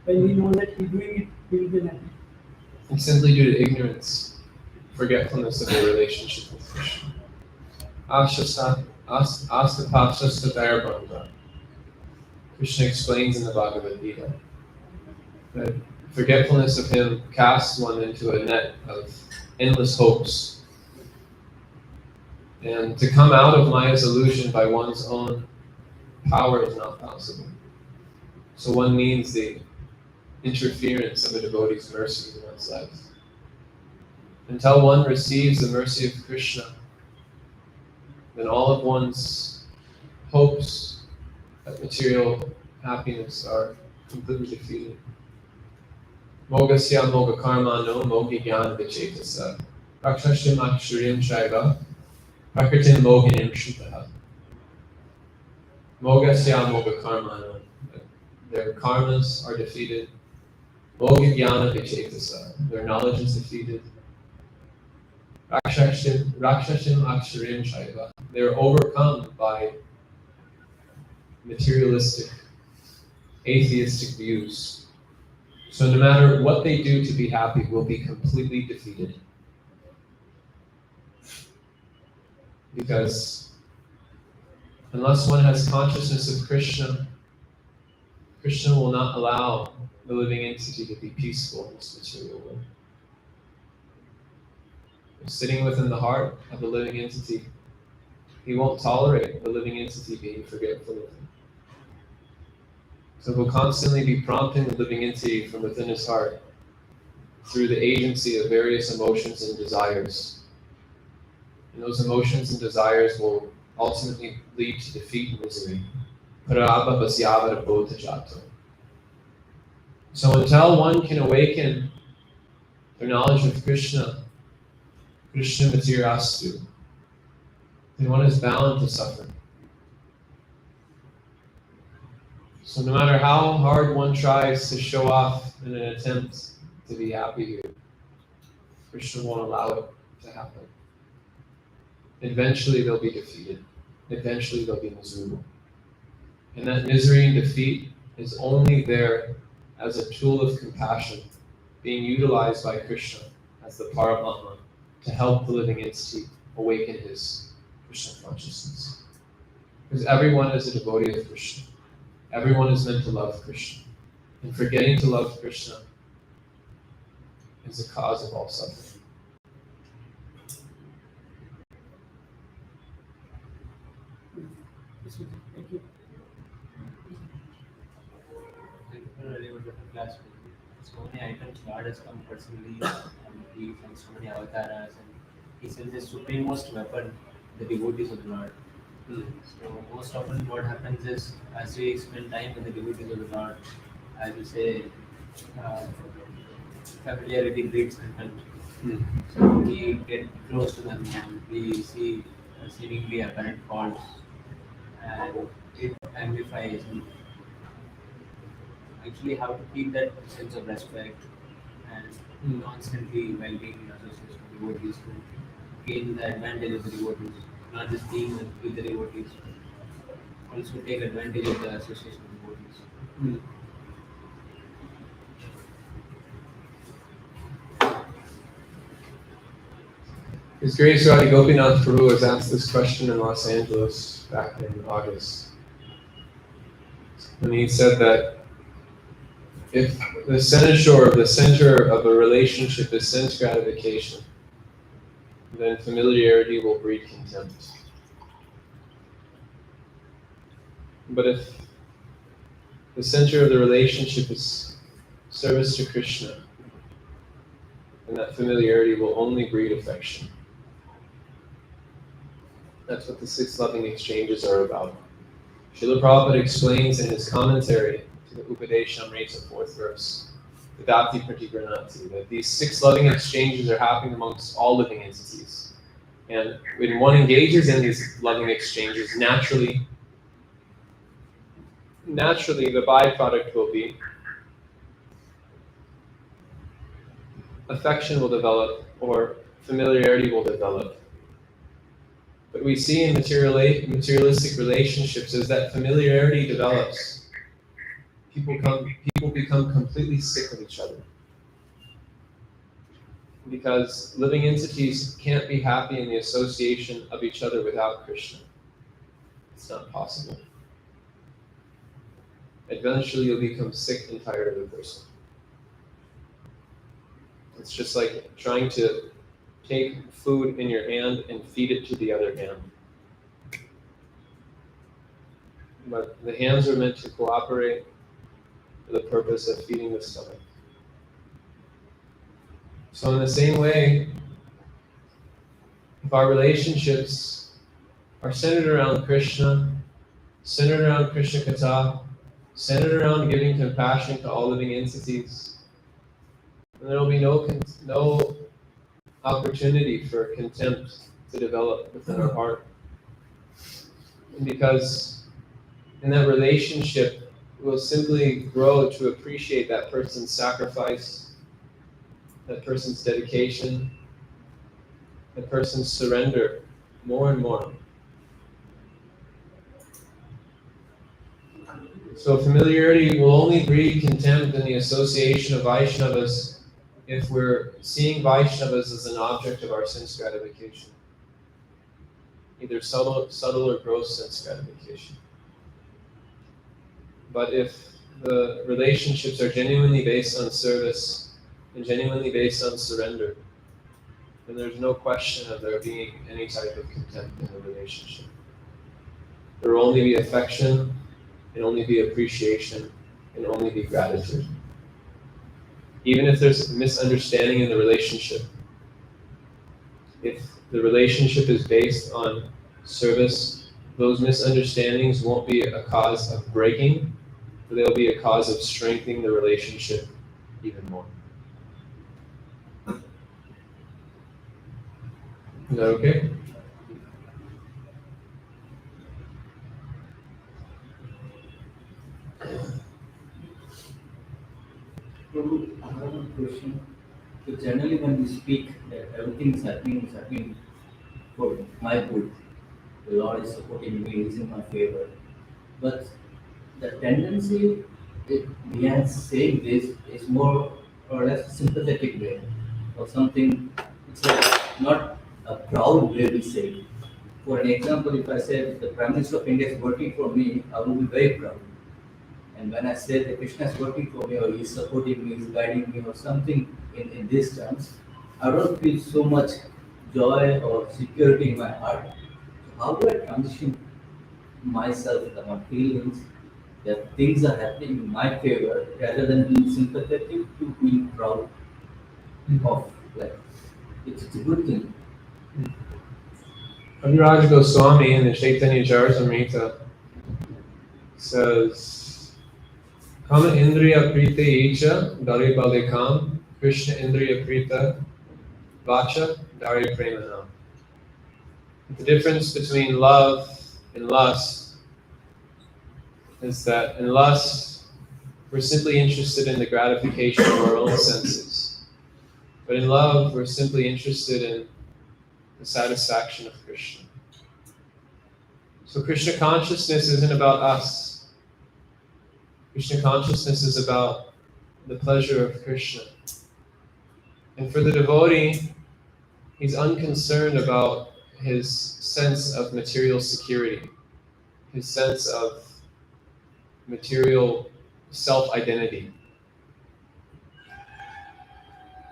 When he knows that he's doing it, he will be unhappy. it's simply due to ignorance, forgetfulness of the relationship with Krishna. Krishna explains in the Bhagavad Gita that forgetfulness of him casts one into a net of endless hopes. And to come out of Maya's illusion by one's own power is not possible. So one needs the interference of a devotee's mercy in one's life. Until one receives the mercy of Krishna, then all of one's hopes of material happiness are completely defeated. Mogasya moga karma no mogi jnana vichetasa rakshashim aksharim shaiva prakritim moginim shutaha. Mogasya moga karma no. Their karmas are defeated. Moga jnana vichetasa. Their knowledge is defeated. Rakshashim aksharim shaiva. They are overcome by materialistic atheistic views. So no matter what they do to be happy, will be completely defeated. Because unless one has consciousness of Krishna, Krishna will not allow the living entity to be peaceful in this material world. Sitting within the heart of the living entity, he won't tolerate the living entity being forgetful of him. So he'll constantly be prompting the living entity from within his heart through the agency of various emotions and desires. And those emotions and desires will ultimately lead to defeat and misery. So until one can awaken their knowledge of Krishna, Krishna Matirastu, then one is bound to suffer. So no matter how hard one tries to show off in an attempt to be happy here, Krishna won't allow it to happen. Eventually they'll be defeated. Eventually they'll be miserable. And that misery and defeat is only there as a tool of compassion, being utilized by Krishna as the Paramatma to help the living entity awaken his Krishna consciousness. Because everyone is a devotee of Krishna. Everyone is meant to love Krishna. And forgetting to love Krishna is the cause of all suffering. Thank you. Thank you for a really wonderful class. So many items God has come personally and He finds so many avatars and He sends His supremest weapon, the devotees of the Lord. So most often what happens is as we spend time with the devotees of the Lord, as you say, uh, familiarity breeds contempt. So we get close to them and we see seemingly apparent faults and it amplifies and actually how to keep that sense of respect and constantly while being in association with devotees to gain the advantage of the devotees, not just being with the devotees, also take advantage of the association with devotees. His Grace Radha Gopinath Prabhu was asked this question in Los Angeles back in August. And he said that if the center of a relationship is sense gratification, then familiarity will breed contempt. But if the center of the relationship is service to Krishna, then that familiarity will only breed affection. That's what the 6 loving exchanges are about. Srila Prabhupada explains in his commentary to the Upadeshamrita 4th verse, the Dati Pratigranati, that these 6 loving exchanges are happening amongst all living entities. And when one engages in these loving exchanges, naturally the byproduct will be affection will develop or familiarity will develop. What we see in materialistic relationships is that familiarity develops. People become completely sick of each other. Because living entities can't be happy in the association of each other without Krishna. It's not possible. Eventually you'll become sick and tired of the person. It's just like trying to take food in your hand and feed it to the other hand. But the hands are meant to cooperate for the purpose of feeding the stomach. So in the same way, if our relationships are centered around Krishna, centered around Krishna Katha, centered around giving compassion to all living entities, then there will be no opportunity for contempt to develop within our heart. And because in that relationship, we'll simply grow to appreciate that person's sacrifice, that person's dedication, that person's surrender more and more. So familiarity will only breed contempt in the association of Vaishnavas if we're seeing Vaishnavas as an object of our sense gratification, either subtle or gross sense gratification. But if the relationships are genuinely based on service and genuinely based on surrender, then there's no question of there being any type of contempt in the relationship. There will only be affection, and only be appreciation, and only be gratitude. Even if there's misunderstanding in the relationship, if the relationship is based on service, those misunderstandings won't be a cause of breaking, but they'll be a cause of strengthening the relationship even more. Is that okay? Prabhu, I have one question. So generally when we speak that everything is happening for my good. The Lord is supporting me, is in my favor. But the tendency behind saying this is more or less sympathetic way or something. It's like not a proud way we say it. For an example, if I said the Prime Minister of India is working for me, I will be very proud. And when I say that Krishna is working for me or he is supporting me, he is guiding me or something in these terms, I don't feel so much joy or security in my heart. So how do I transition myself, my feelings, that things are happening in my favor rather than being sympathetic to being proud of, like, it's a good thing. Kaviraj Goswami in the Chaitanya Charitamrita says, Kama Indriya Prita Icha Dari Balikam Krishna Indriya Prita Vacha Dari Premanam. The difference between love and lust is that in lust, we're simply interested in the gratification of our own senses. But in love, we're simply interested in the satisfaction of Krishna. So Krishna consciousness isn't about us. Krishna consciousness is about the pleasure of Krishna. And for the devotee, he's unconcerned about his sense of material security, his sense of material self-identity.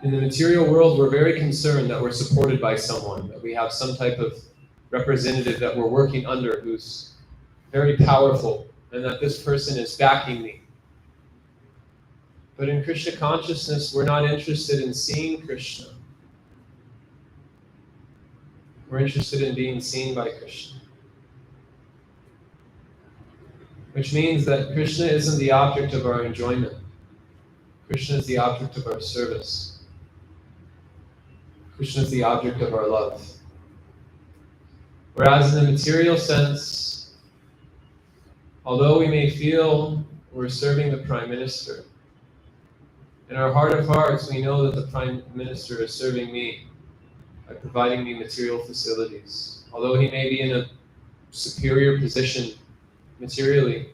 In the material world, we're very concerned that we're supported by someone, that we have some type of representative that we're working under who's very powerful, and that this person is backing me. But in Krishna consciousness, we're not interested in seeing Krishna. We're interested in being seen by Krishna. Which means that Krishna isn't the object of our enjoyment. Krishna is the object of our service. Krishna is the object of our love. Whereas in the material sense, although we may feel we're serving the Prime Minister, in our heart of hearts we know that the Prime Minister is serving me by providing me material facilities. Although he may be in a superior position materially,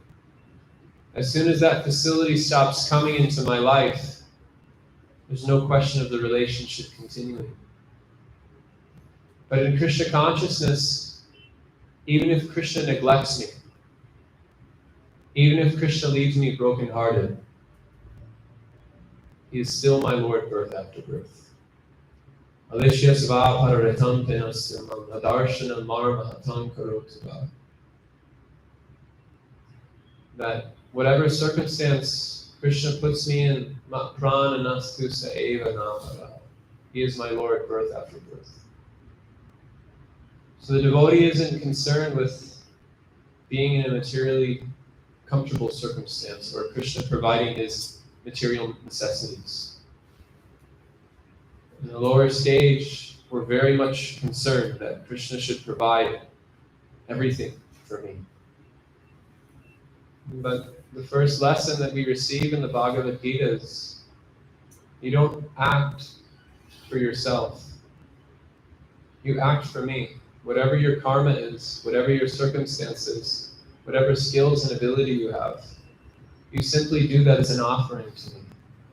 as soon as that facility stops coming into my life, there's no question of the relationship continuing. But in Krishna consciousness, even if Krishna neglects me, even if Krishna leaves me brokenhearted, he is still my Lord birth after birth. Alishya sva pararitam tenastimam adarshana marmahatam karotava. That whatever circumstance Krishna puts me in, prana nastu sa eva namara. He is my Lord birth after birth. So the devotee isn't concerned with being in a materially comfortable circumstance or Krishna providing his material necessities. In the lower stage, we're very much concerned that Krishna should provide everything for me. But the first lesson that we receive in the Bhagavad Gita is you don't act for yourself. You act for me. Whatever your karma is, whatever your circumstances, whatever skills and ability you have, you simply do that as an offering to me.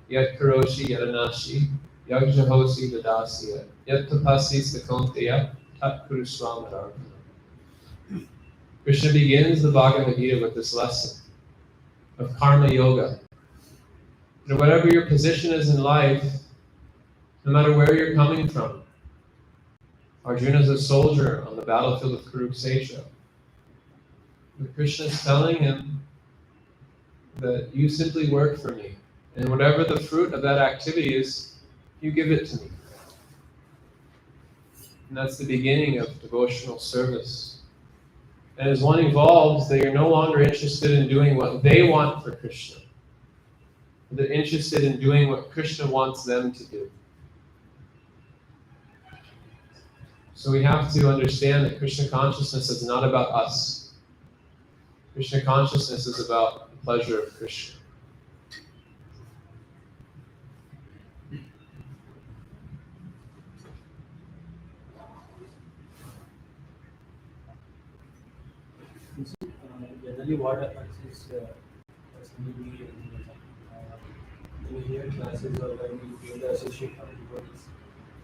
Yat karoshi yadanashi, yag jahosi dadasya, yat tapasi stakonteya, tat kuruswamadarpana. Krishna begins the Bhagavad Gita with this lesson of karma yoga. And whatever your position is in life, no matter where you're coming from, Arjuna is a soldier on the battlefield of Kurukshetra. But Krishna is telling him that you simply work for me. And whatever the fruit of that activity is, you give it to me. And that's the beginning of devotional service. And as one evolves, that you're no longer interested in doing what they want for Krishna. They're interested in doing what Krishna wants them to do. So we have to understand that Krishna consciousness is not about us. Krishna consciousness is about the pleasure of Krishna. Generally, what happens is when we hear classes or when we feel the association of devotees,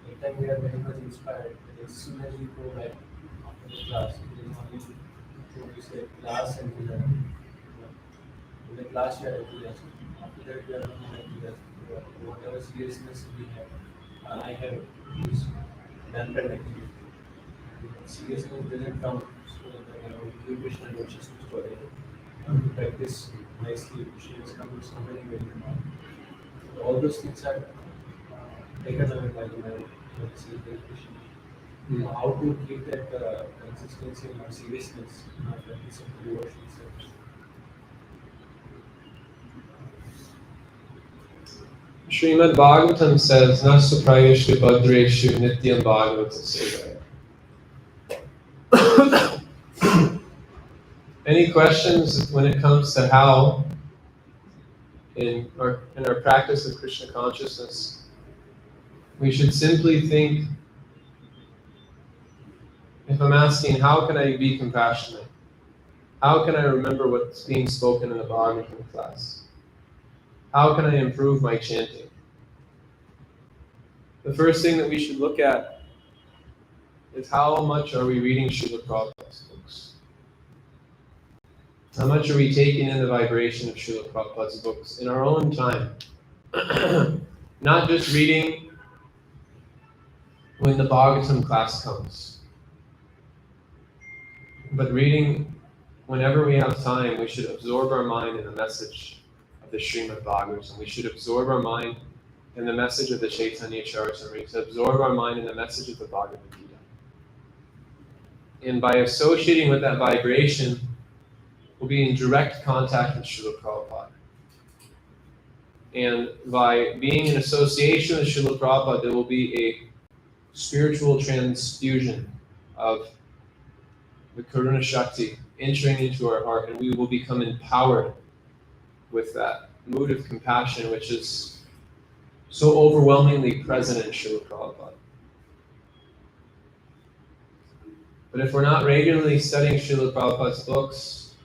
every time we are very much inspired, but as soon as we go back after the class, it is only what we say class and dinner. In the class, we are enthusiastic. After that, we are not enthusiastic. Whatever seriousness we have, I have is done by activity. Seriousness doesn't count. So that give Krishna consciousness for it. To practice nicely, Krishna is coming somewhere very well. So all those things are taken away by the Krishna. How to keep that consistency and seriousness in our practice of devotion service. Srimad Bhagavatam says, Nasu prayeshu bhadreshu nityam bhagavata sevaya. Any questions when it comes to how, in our practice of Krishna consciousness, we should simply think, if I'm asking, how can I be compassionate? How can I remember what's being spoken in the Bhagavatam class? How can I improve my chanting? The first thing that we should look at is how much are we reading Srila Prabhupada's books? How much are we taking in the vibration of Srila Prabhupada's books in our own time? Not just reading when the Bhagavatam class comes, but reading whenever we have time. We should absorb our mind in the message of the Srimad Bhagavatam. We should absorb our mind in the message of the Chaitanya Charitamrita, absorb our mind in the message of the Bhagavad Gita. And by associating with that vibration, we'll be in direct contact with Srila Prabhupada. And by being in association with Srila Prabhupada, there will be a spiritual transfusion of the Karuna Shakti entering into our heart, and we will become empowered with that mood of compassion, which is so overwhelmingly present in Srila Prabhupada. But if we're not regularly studying Srila Prabhupada's books,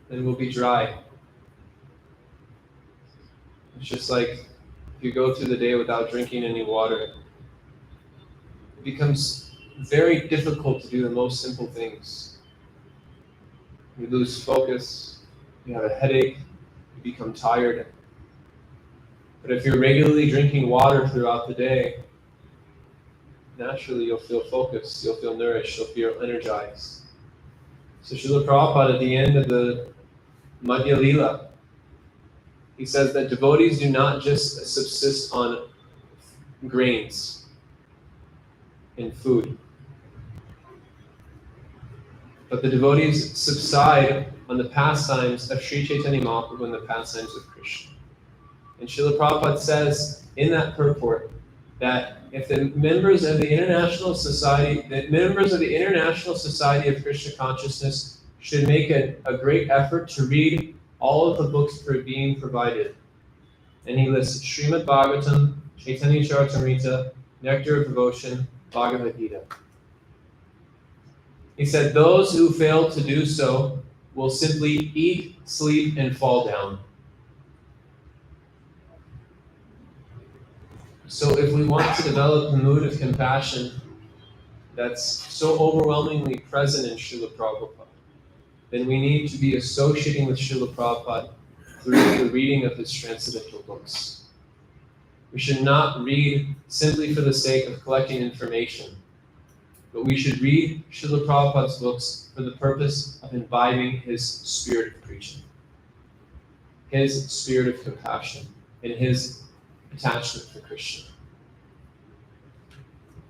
then we'll be dry. It's just like if you go through the day without drinking any water, it becomes very difficult to do the most simple things. You lose focus, you have a headache, you become tired. But if you're regularly drinking water throughout the day, naturally you'll feel focused, you'll feel nourished, you'll feel energized. So Srila Prabhupada at the end of the Madhya Lila, he says that devotees do not just subsist on grains and food, but the devotees subside on the pastimes of Sri Chaitanya Mahaprabhu and the pastimes of Krishna. And Srila Prabhupada says in that purport that if the members of the International Society of Krishna Consciousness should make a great effort to read all of the books being provided. And he lists Srimad Bhagavatam, Chaitanya Charitamrita, Nectar of Devotion, Bhagavad Gita. He said, those who fail to do so will simply eat, sleep, and fall down. So if we want to develop the mood of compassion that's so overwhelmingly present in Srila Prabhupada, then we need to be associating with Srila Prabhupada through the reading of his transcendental books. We should not read simply for the sake of collecting information, but we should read Srila Prabhupada's books for the purpose of imbibing his spirit of preaching, his spirit of compassion, and his attachment for Krishna.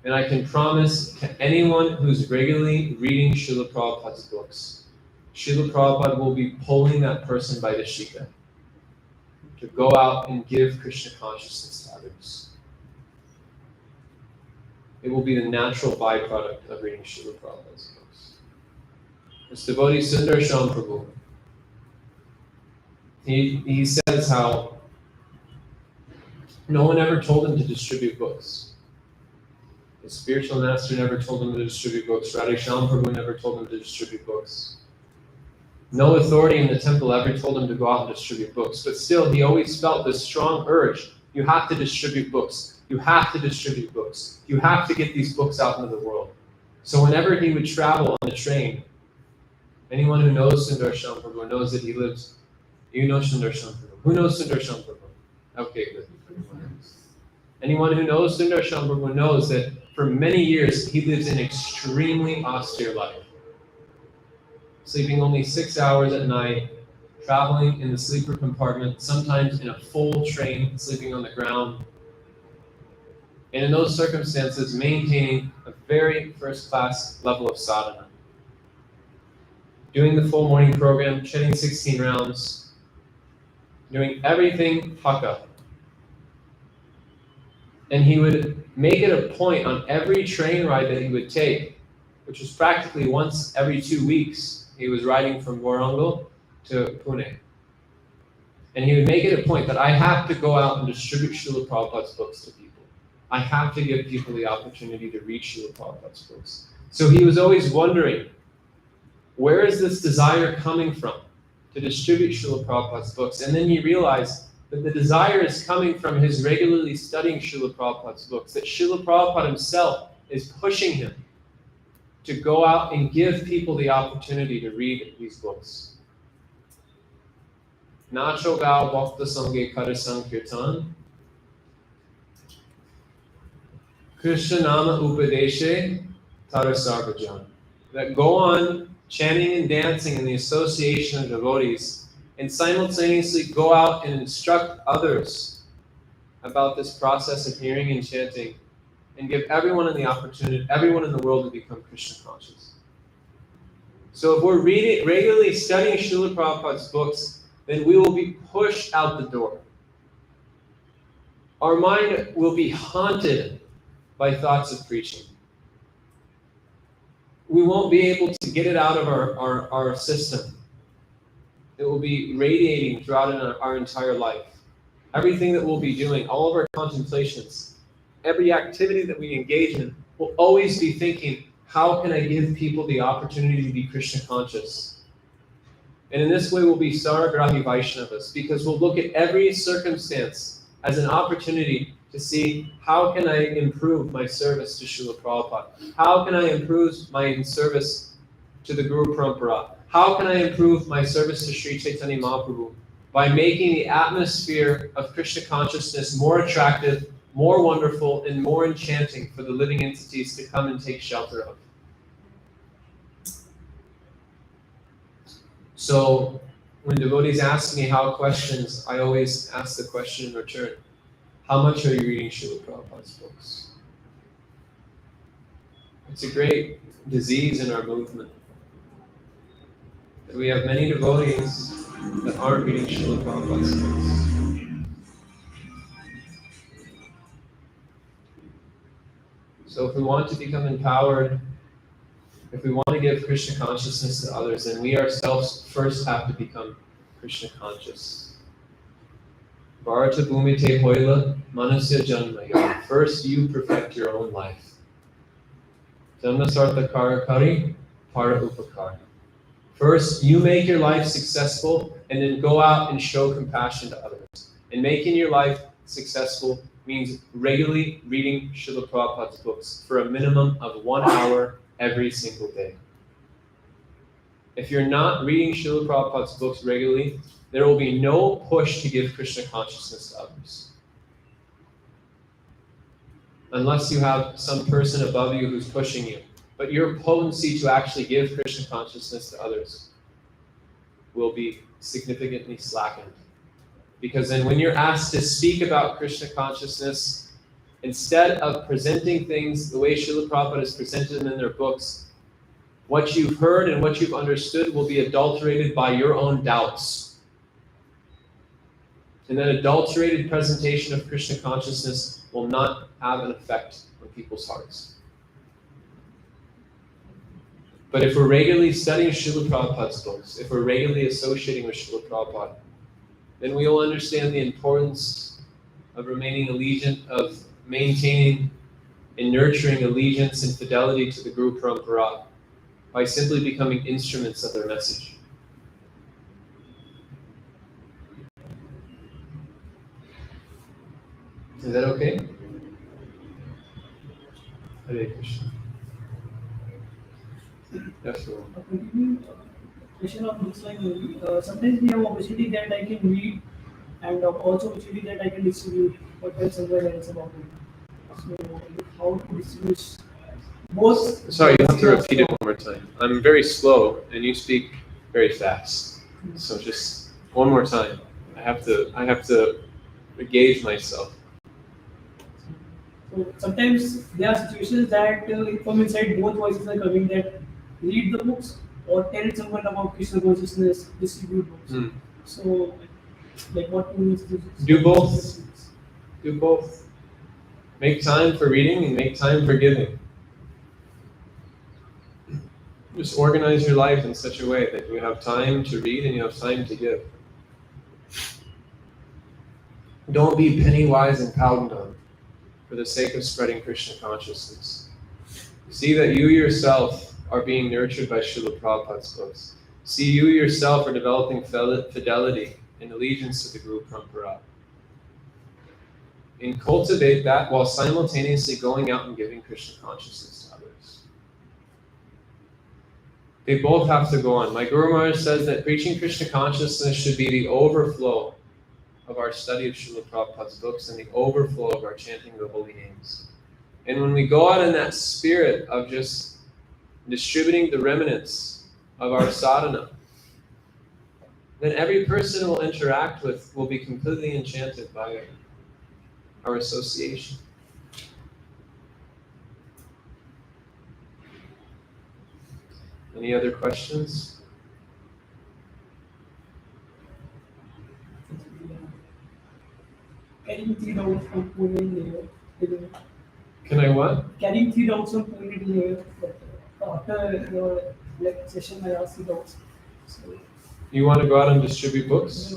And I can promise to anyone who's regularly reading Srila Prabhupada's books, Srila Prabhupada will be pulling that person by the shika to go out and give Krishna consciousness to others. It will be the natural byproduct of reading Srila Prabhupada's books. This devotee Sundar Prabhu, he says how no one ever told him to distribute books. His spiritual master never told him to distribute books. Radha Prabhu never told him to distribute books. No authority in the temple ever told him to go out and distribute books. But still, he always felt this strong urge. You have to distribute books. You have to distribute books. You have to get these books out into the world. So whenever he would travel on the train, anyone who knows Sundar Prabhu knows that he lives. You know Sundar Prabhu. Who knows Sundar Prabhu? Okay, good. Anyone who knows Sundar Prabhu knows that for many years he lives an extremely austere life. Sleeping only 6 hours at night, traveling in the sleeper compartment, sometimes in a full train, sleeping on the ground. And in those circumstances, maintaining a very first-class level of sadhana. Doing the full morning program, chanting 16 rounds, doing everything hakka. And he would make it a point on every train ride that he would take, which was practically once every 2 weeks. He was riding from Warangal to Pune. And he would make it a point that I have to go out and distribute Srila Prabhupada's books to people. I have to give people the opportunity to read Srila Prabhupada's books. So he was always wondering, where is this desire coming from to distribute Srila Prabhupada's books? And then he realized that the desire is coming from his regularly studying Srila Prabhupada's books, that Srila Prabhupada himself is pushing him to go out and give people the opportunity to read these books. Nacho Gao Bhakta Sange Kara Sankirtan, Krishna Nama Upadeshe Tara Sarvajan. That go on chanting and dancing in the association of devotees and simultaneously go out and instruct others about this process of hearing and chanting, and give everyone in the opportunity, everyone in the world to become Krishna conscious. So if we're regularly studying Srila Prabhupada's books, then we will be pushed out the door. Our mind will be haunted by thoughts of preaching. We won't be able to get it out of our system. It will be radiating throughout our entire life. Everything that we'll be doing, all of our contemplations, every activity that we engage in, will always be thinking, how can I give people the opportunity to be Krishna conscious? And in this way, we'll be Saragrahi Vaishnavas, because we'll look at every circumstance as an opportunity to see, how can I improve my service to Srila Prabhupada? How can I improve my service to the Guru Parampara? How can I improve my service to Sri Chaitanya Mahaprabhu? By making the atmosphere of Krishna consciousness more attractive, more wonderful, and more enchanting for the living entities to come and take shelter of. So when devotees ask me how questions, I always ask the question in return, how much are you reading Srila Prabhupada's books? It's a great disease in our movement. We have many devotees that aren't reading Srila Prabhupada's books. So if we want to become empowered, if we want to give Krishna consciousness to others, then we ourselves first have to become Krishna conscious. Bharata Bhumite Hoila Manusya Janmaya. First, you perfect your own life. Janma Sartha Kara Kari Para upakar. First, you make your life successful and then go out and show compassion to others. And making your life successful means regularly reading Srila Prabhupada's books for a minimum of 1 hour every single day. If you're not reading Srila Prabhupada's books regularly, there will be no push to give Krishna consciousness to others. Unless you have some person above you who's pushing you. But your potency to actually give Krishna consciousness to others will be significantly slackened. Because then when you're asked to speak about Krishna consciousness, instead of presenting things the way Srila Prabhupada has presented them in their books, what you've heard and what you've understood will be adulterated by your own doubts. And that adulterated presentation of Krishna consciousness will not have an effect on people's hearts. But if we're regularly studying Srila Prabhupada's books, if we're regularly associating with Srila Prabhupada, then we will understand the importance of remaining allegiant, of maintaining and nurturing allegiance and fidelity to the Guru Parampara by simply becoming instruments of their message. Is that okay? Hare Krishna. Yes, sir. Question of books like movie. Sometimes we have opportunity that I can read and also opportunity that I can distribute or tell someone else about it. So how to distribute both? Sorry, you have to repeat it one more time. I'm very slow and you speak very fast. So just one more time. I have to engage myself. So sometimes there are situations that from inside both voices are coming that read the books or tell someone about Krishna consciousness, distribute books. So, like what means do both. Do both. Make time for reading and make time for giving. Just organize your life in such a way that you have time to read and you have time to give. Don't be penny wise and pound on for the sake of spreading Krishna consciousness. See that you yourself are being nurtured by Srila Prabhupada's books. See you yourself are developing fidelity and allegiance to the Guru Parampara. And cultivate that while simultaneously going out and giving Krishna consciousness to others. They both have to go on. My Guru Maharaj says that preaching Krishna consciousness should be the overflow of our study of Srila Prabhupada's books and the overflow of our chanting the holy names. And when we go out in that spirit of just distributing the remnants of our sadhana, then every person we'll interact with will be completely enchanted by our association. Any other questions? carrying 3 doubts from Pune layer? Can I what? Carrying 3 doubts from Pune layer. After your session, I asked 3 doubts. So, You want to go out and distribute books?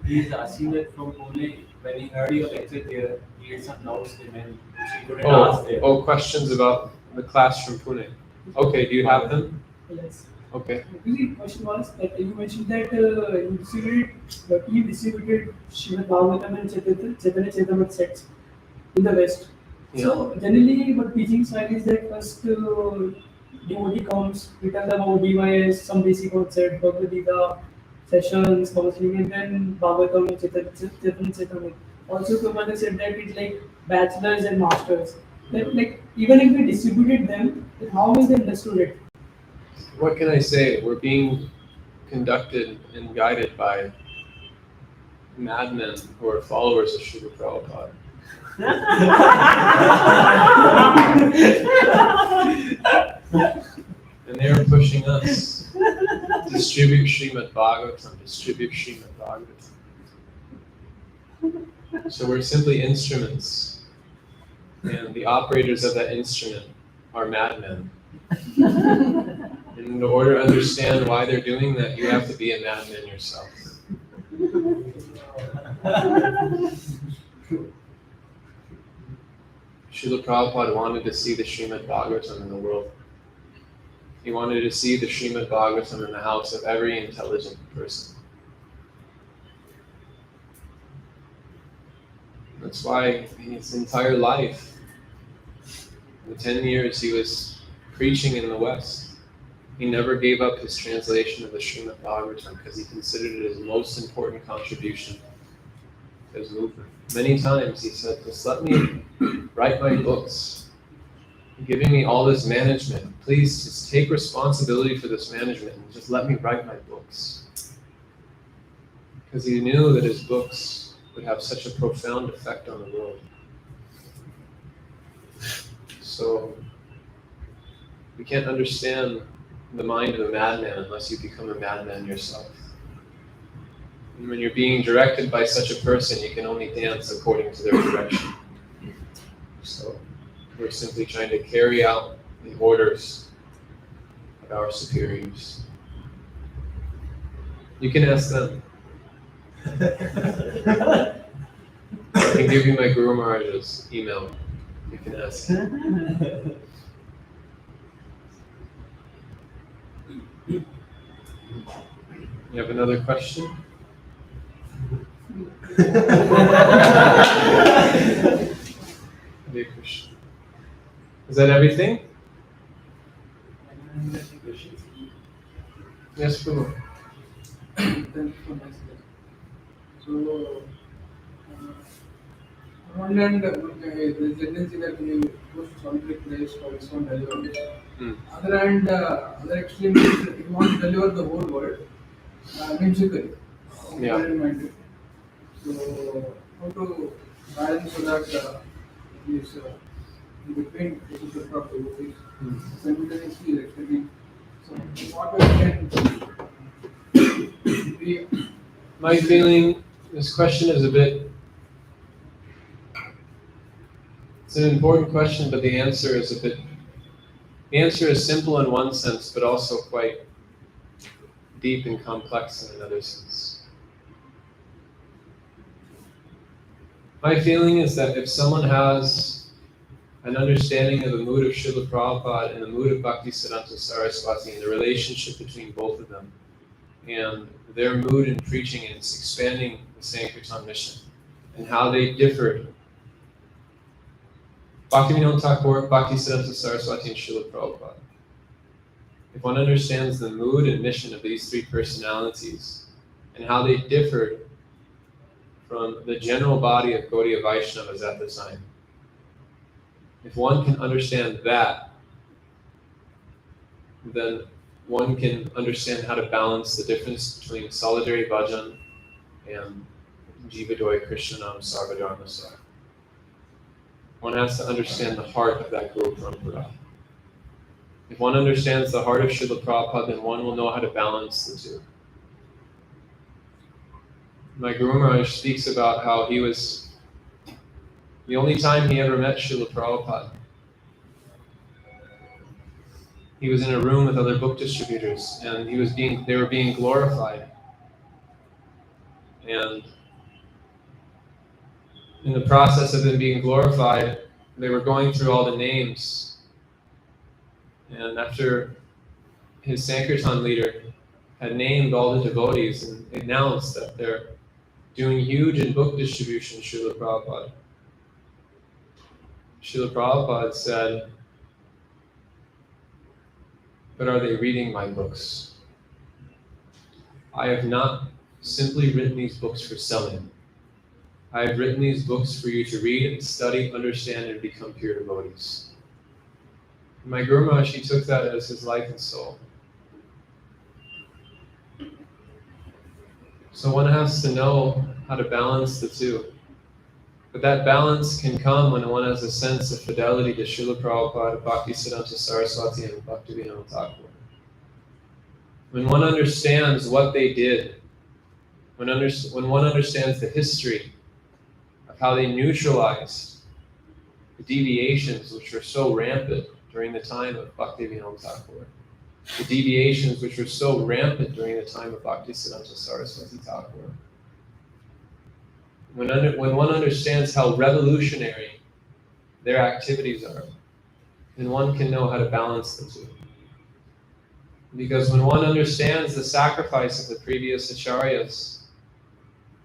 He is asking that from Pune, when he heard your lecture here, he had some doubts and she couldn't ask them. Questions about the class from Pune. Okay, do you have them? yes. Okay. The question was that you mentioned that the team distributed Srimad Bhagavatam and Chaitanya Charitamrita sets in the West. Yeah. So generally, what teaching style is that first devotee comes, we tell them about DYS, some basic concept, Bhagavad Gita, sessions, counseling, and then Bhagavatam and Chaitanya Charitamrita. Also, Prabhupada said that it's like bachelors and masters. That like even if we distributed them, then how will they understood it? What can I say? We're being conducted and guided by madmen who are followers of Srila Prabhupada. And they are pushing us. Distribute Srimad Bhagavatam, distribute Srimad Bhagavatam. So we're simply instruments. And the operators of that instrument are madmen. And in order to understand why they're doing that, you have to be a madman yourself. Srila Prabhupada wanted to see the Srimad Bhagavatam in the world. He wanted to see the Srimad Bhagavatam in the house of every intelligent person. That's why his entire life, the 10 years he was preaching in the West, he never gave up his translation of the Srimad Bhagavatam because he considered it his most important contribution to his movement. Many times he said, just let me write my books. You're giving me all this management. Please just take responsibility for this management and just let me write my books. Because he knew that his books would have such a profound effect on the world. So we can't understand the mind of a madman unless you become a madman yourself. And when you're being directed by such a person, you can only dance according to their direction. So we're simply trying to carry out the orders of our superiors. You can ask them. I can give you my Guru Maharaj's email. You can ask. You have another question? Hare Krishna. Is that everything? Yes, Prabhu. So, on one hand, there is a tendency that when you go to solitary place for ISKCON delivery. Other hand, other extreme is that you want to deliver the whole world, whimsically, Yeah. minded. So, how to balance so that is in between the devotees simultaneously is extending. So, what we can be. My feeling, this question is it's an important question, but the answer is simple in one sense, but also quite deep and complex in another sense. My feeling is that if someone has an understanding of the mood of Srila Prabhupada and the mood of Bhaktisiddhanta Saraswati and the relationship between both of them, and their mood in preaching and expanding the Sankirtan mission, and how they differed. Bhaktivinoda Thakur, Bhaktisiddhanta Saraswati, and Srila Prabhupada. If one understands the mood and mission of these three personalities, and how they differed from the general body of Gaudiya Vaishnavas at the time, if one can understand that, then one can understand how to balance the difference between solitary bhajan and Jivadoy Krishnanam Sarvadharmasar. One has to understand the heart of that Guru Parampara. If one understands the heart of Srila Prabhupada, then one will know how to balance the two. My Guru Maharaj speaks about how he was, the only time he ever met Srila Prabhupada, he was in a room with other book distributors, and they were being glorified. And in the process of them being glorified, they were going through all the names. And after his Sankirtan leader had named all the devotees and announced that they're doing huge in book distribution, Srila Prabhupada. Srila Prabhupada said, but are they reading my books? I have not simply written these books for selling. I have written these books for you to read, study, understand, and become pure devotees. My Guru Maharaj, he took that as his life and soul. So one has to know how to balance the two. But that balance can come when one has a sense of fidelity to Srila Prabhupada, Bhaktisiddhanta Saraswati, and Bhaktivinoda Thakur. When one understands what they did, when one understands the history of how they neutralized the deviations which were so rampant during the time of Bhaktivinoda Thakur, the deviations which were so rampant during the time of Bhaktisiddhanta Saraswati Thakur, when one understands how revolutionary their activities are, then one can know how to balance the two. Because when one understands the sacrifice of the previous acharyas,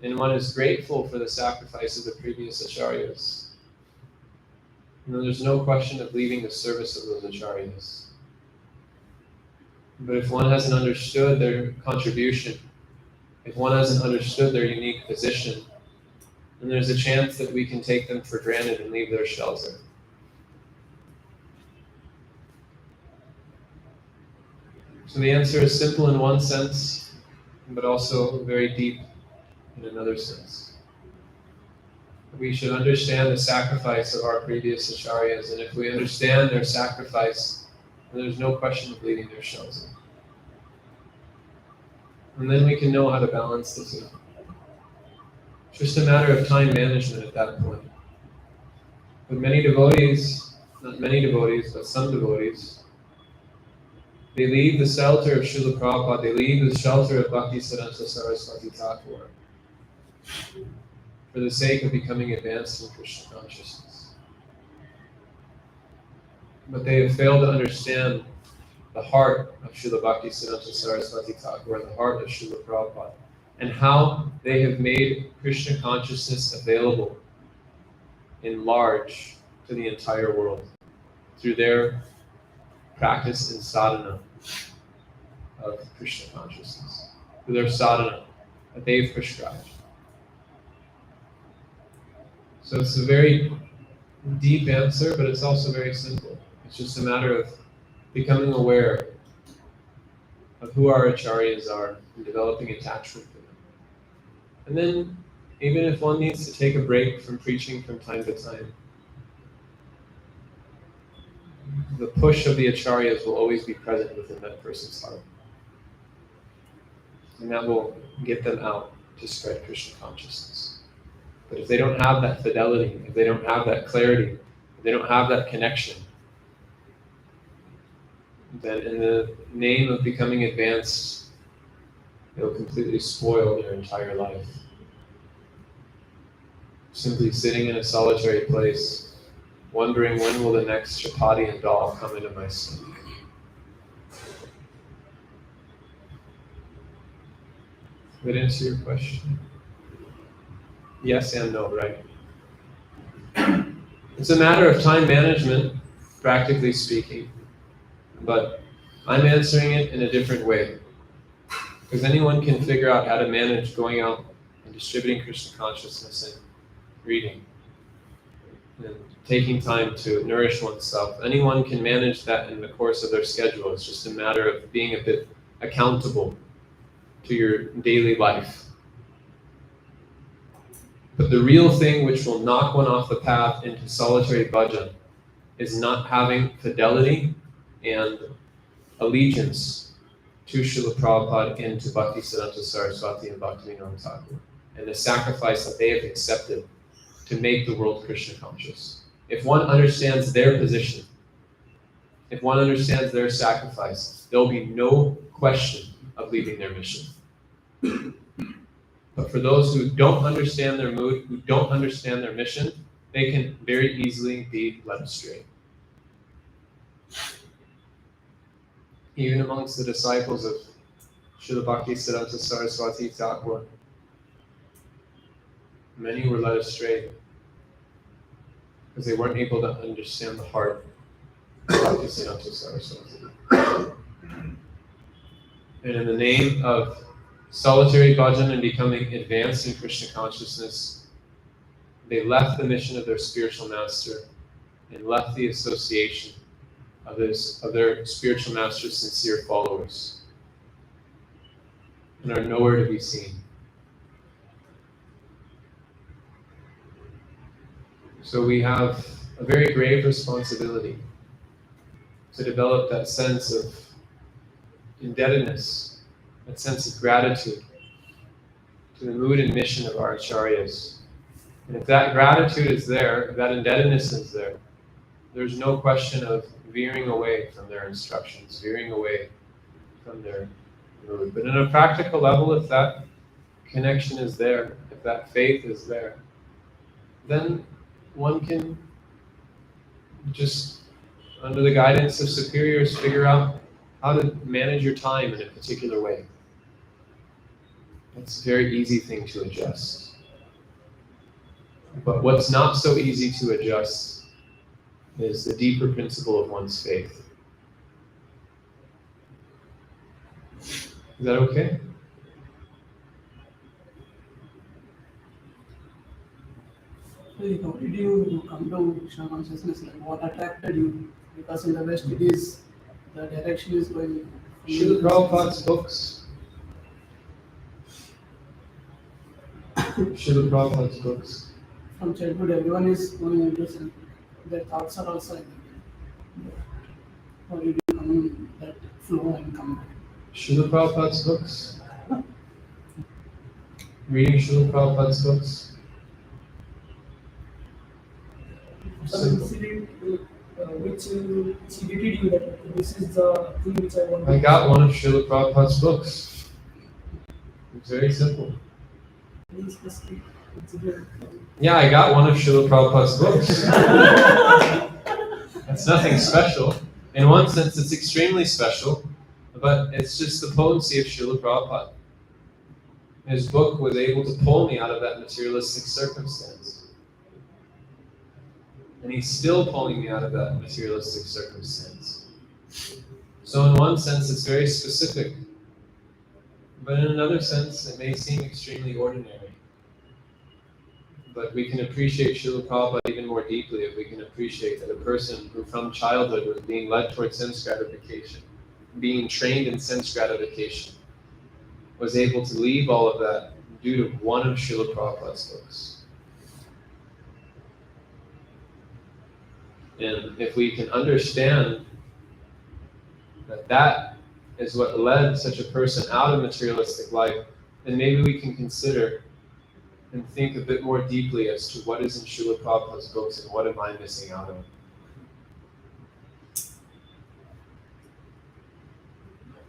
and one is grateful for the sacrifice of the previous acharyas, there's no question of leaving the service of those acharyas. But if one hasn't understood their contribution, if one hasn't understood their unique position, then there's a chance that we can take them for granted and leave their shelter. So the answer is simple in one sense, but also very deep in another sense. We should understand the sacrifice of our previous acharyas, and if we understand their sacrifice, then there's no question of leaving their shelter. And then we can know how to balance the two. It's just a matter of time management at that point. But many devotees, not many devotees, but some devotees, they leave the shelter of Srila Prabhupada, they leave the shelter of Bhaktisiddhanta Saraswati Thakur for the sake of becoming advanced in Krishna consciousness. But they have failed to understand the heart of Srila Bhaktisiddhanta Saraswati Thakur and the heart of Srila Prabhupada, and how they have made Krishna consciousness available in large to the entire world through their practice in sadhana of Krishna consciousness, through their sadhana that they've prescribed. So it's a very deep answer, but it's also very simple. It's just a matter of becoming aware of who our acharyas are and developing attachment to them. And then, even if one needs to take a break from preaching from time to time, the push of the acharyas will always be present within that person's heart. And that will get them out to spread Krishna consciousness. But if they don't have that fidelity, if they don't have that clarity, if they don't have that connection, then in the name of becoming advanced, they'll completely spoil their entire life. Simply sitting in a solitary place, wondering when will the next chapati and dal come into my stomach. Did that answer your question? Yes and no, right? It's a matter of time management, practically speaking, but I'm answering it in a different way. Because anyone can figure out how to manage going out and distributing Krishna consciousness and reading and taking time to nourish oneself. Anyone can manage that in the course of their schedule. It's just a matter of being a bit accountable to your daily life. But the real thing which will knock one off the path into solitary bhajan is not having fidelity and allegiance to Srila Prabhupada and to Bhaktisiddhanta Saraswati and Bhaktivinoda Thakur, and the sacrifice that they have accepted to make the world Krishna conscious. If one understands their position, if one understands their sacrifice, there will be no question of leaving their mission. But for those who don't understand their mood, who don't understand their mission, they can very easily be led astray. Even amongst the disciples of Srila Bhaktisiddhanta Saraswati Thakur, many were led astray because they weren't able to understand the heart of Bhaktisiddhanta Saraswati. And in the name of solitary bhajan and becoming advanced in Krishna consciousness, they left the mission of their spiritual master and left the association of their spiritual master's sincere followers and are nowhere to be seen. So we have a very grave responsibility to develop that sense of indebtedness, that sense of gratitude to the mood and mission of our acharyas. And if that gratitude is there, if that indebtedness is there, there's no question of veering away from their instructions, veering away from their mood. But on a practical level, if that connection is there, if that faith is there, then one can just, under the guidance of superiors, figure out how to manage your time in a particular way. It's a very easy thing to adjust. But what's not so easy to adjust is the deeper principle of one's faith. Is that okay? How did you come to Krishna consciousness? Like, what attracted you? Because in the West, it is the direction is going. Srila Prabhupada's books. Srila Prabhupada's books. From childhood, everyone is going into self. Their thoughts are also like that. How did you come in that flow and come back? Srila Prabhupada's books. Reading Srila Prabhupada's books. Some incident which irritated you that this is the thing which I want. I got one of Srila Prabhupada's books. It's very simple. Very specific incident. Yeah, I got one of Srila Prabhupada's books. That's nothing special. In one sense, it's extremely special, but it's just the potency of Srila Prabhupada. His book was able to pull me out of that materialistic circumstance. And he's still pulling me out of that materialistic circumstance. So in one sense, it's very specific. But in another sense, it may seem extremely ordinary. But we can appreciate Srila Prabhupada even more deeply if we can appreciate that a person who from childhood was being led towards sense gratification, being trained in sense gratification, was able to leave all of that due to one of Srila Prabhupada's books. And if we can understand that that is what led such a person out of materialistic life, then maybe we can consider and think a bit more deeply as to what is in Srila Prabhupada's books and what am I missing out on.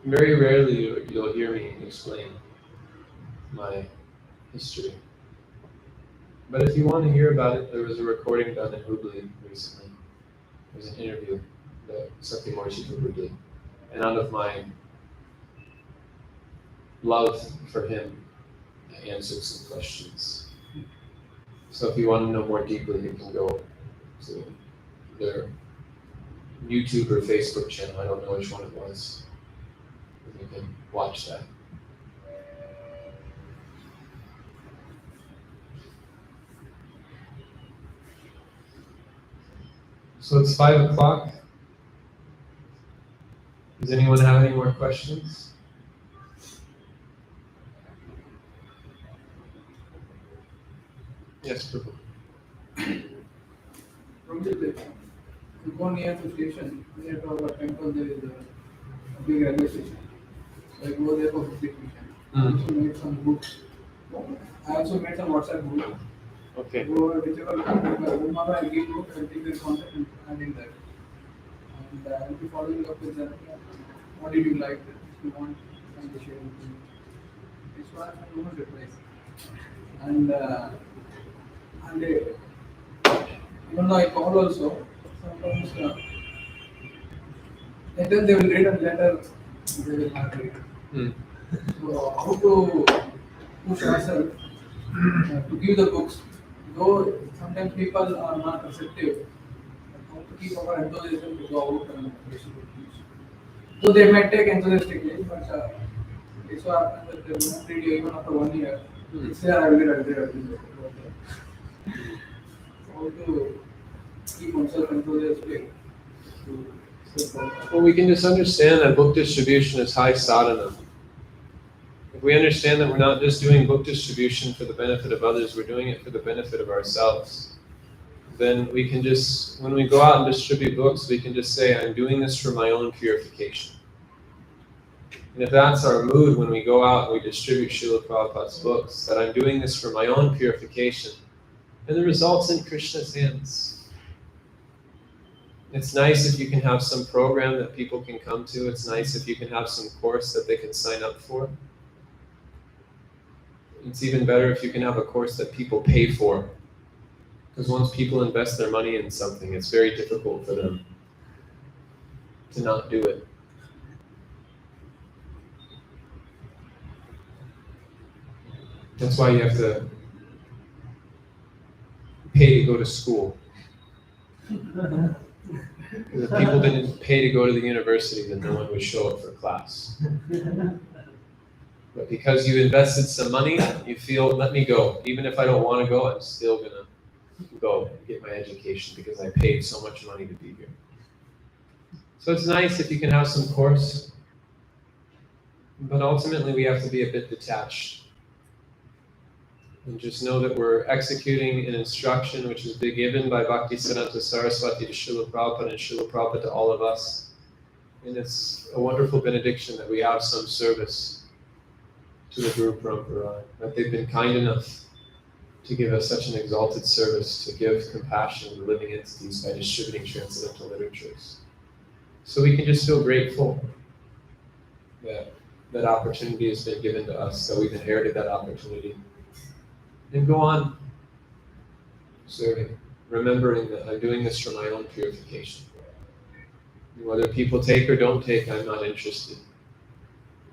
Very rarely you'll hear me explain my history. But if you want to hear about it, there was a recording done in Hubli recently. There was an interview that Satyamurti Prabhu did. And out of my love for him, I answered some questions. So if you want to know more deeply, you can go to their YouTube or Facebook channel. I don't know which one it was. You can watch that. So it's 5 o'clock. Does anyone have any more questions? Yes, Prabhu. From the you go near the station, near to our temple, there is a big railway station. So I go there for picnic. I also made some books. I also made some WhatsApp group. Okay. Go whichever whomever I give book, I'll take their contact and add in there. And I'll be following up with them. What did you like? If you want, I can share with you. This one I don't replace. And even though I call also, sometimes later they will read and later they will not read. So how to push ourselves to give the books, though sometimes people are not receptive, how to keep our enthusiasm to go out and distribute books. So they might take enthusiastically, but it's so happens that they will not read you even after 1 year. It's there, I will read. How to keep oneself enthusiastic to step forward. Well, we can just understand that book distribution is high sadhana. If we understand that we're not just doing book distribution for the benefit of others, we're doing it for the benefit of ourselves, then we can just, when we go out and distribute books, we can just say, I'm doing this for my own purification. And if that's our mood when we go out and we distribute Srila Prabhupada's books, that I'm doing this for my own purification, and the result's in Krishna's hands. It's nice if you can have some program that people can come to. It's nice if you can have some course that they can sign up for. It's even better if you can have a course that people pay for. Because once people invest their money in something, it's very difficult for them to not do it. That's why you have to pay to go to school. If people didn't pay to go to the university, then no one would show up for class. But because you invested some money, you feel, let me go. Even if I don't want to go, I'm still going to go and get my education because I paid so much money to be here. So it's nice if you can have some course, but ultimately we have to be a bit detached. And just know that we're executing an instruction which has been given by Bhaktisiddhanta Saraswati to Srila Prabhupada and Srila Prabhupada to all of us. And it's a wonderful benediction that we have some service to the Guru Parampara, that they've been kind enough to give us such an exalted service, to give compassion to living entities by distributing transcendental literatures. So we can just feel grateful that that opportunity has been given to us, that we've inherited that opportunity. And go on serving, remembering that I'm doing this for my own purification. Whether people take or don't take, I'm not interested.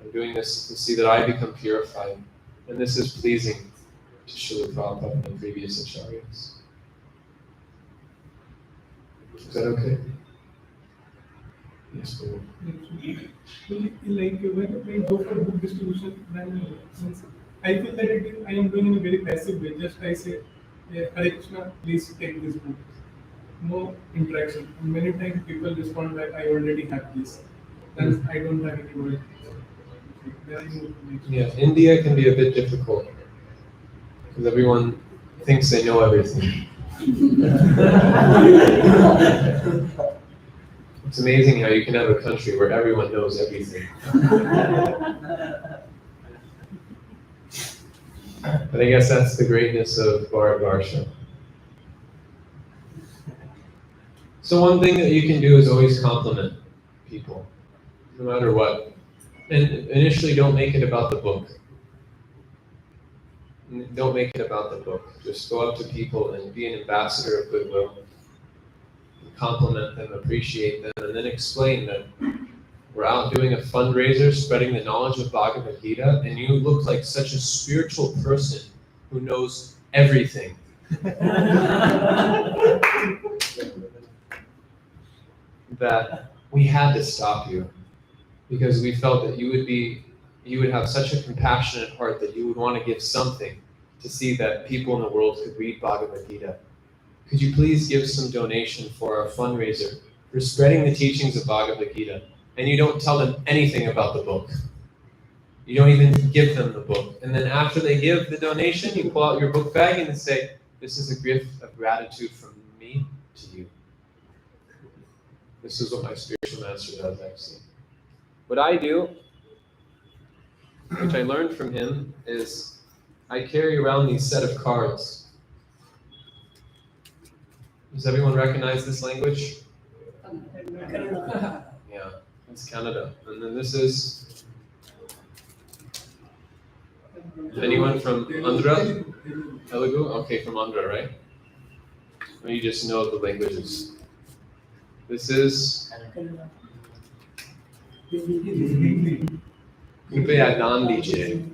I'm doing this to see that I become purified. And this is pleasing to Srila Prabhupada and the previous acharyas. Is that okay? Yes, Prabhu. Like when I go for book distribution, then I feel that I am doing in a very passive way. Just I say, Hare Krishna, please take this book. No interaction. And many times people respond that I already have this. Then I don't have any word. Then I move to next. Yeah, India can be a bit difficult because everyone thinks they know everything. It's amazing how you can have a country where everyone knows everything. But I guess that's the greatness of Bharatvarsha. So one thing that you can do is always compliment people, no matter what. And initially, don't make it about the book. Don't make it about the book. Just go up to people and be an ambassador of goodwill. Compliment them, appreciate them, and then explain that we're out doing a fundraiser, spreading the knowledge of Bhagavad Gita, and you look like such a spiritual person who knows everything. That we had to stop you because we felt that you would have such a compassionate heart that you would want to give something to see that people in the world could read Bhagavad Gita. Could you please give some donation for our fundraiser for spreading the teachings of Bhagavad Gita? And you don't tell them anything about the book. You don't even give them the book. And then after they give the donation, you pull out your book bag and say, this is a gift of gratitude from me to you. This is what my spiritual master does, actually. What I do, which I learned from him, is I carry around these set of cards. Does everyone recognize this language? Yeah, it's Canada. And then this is... Anyone from Andhra? Telugu? Okay, from Andhra, right? Or you just know the languages. This is... Kripaya Daan Dijiye.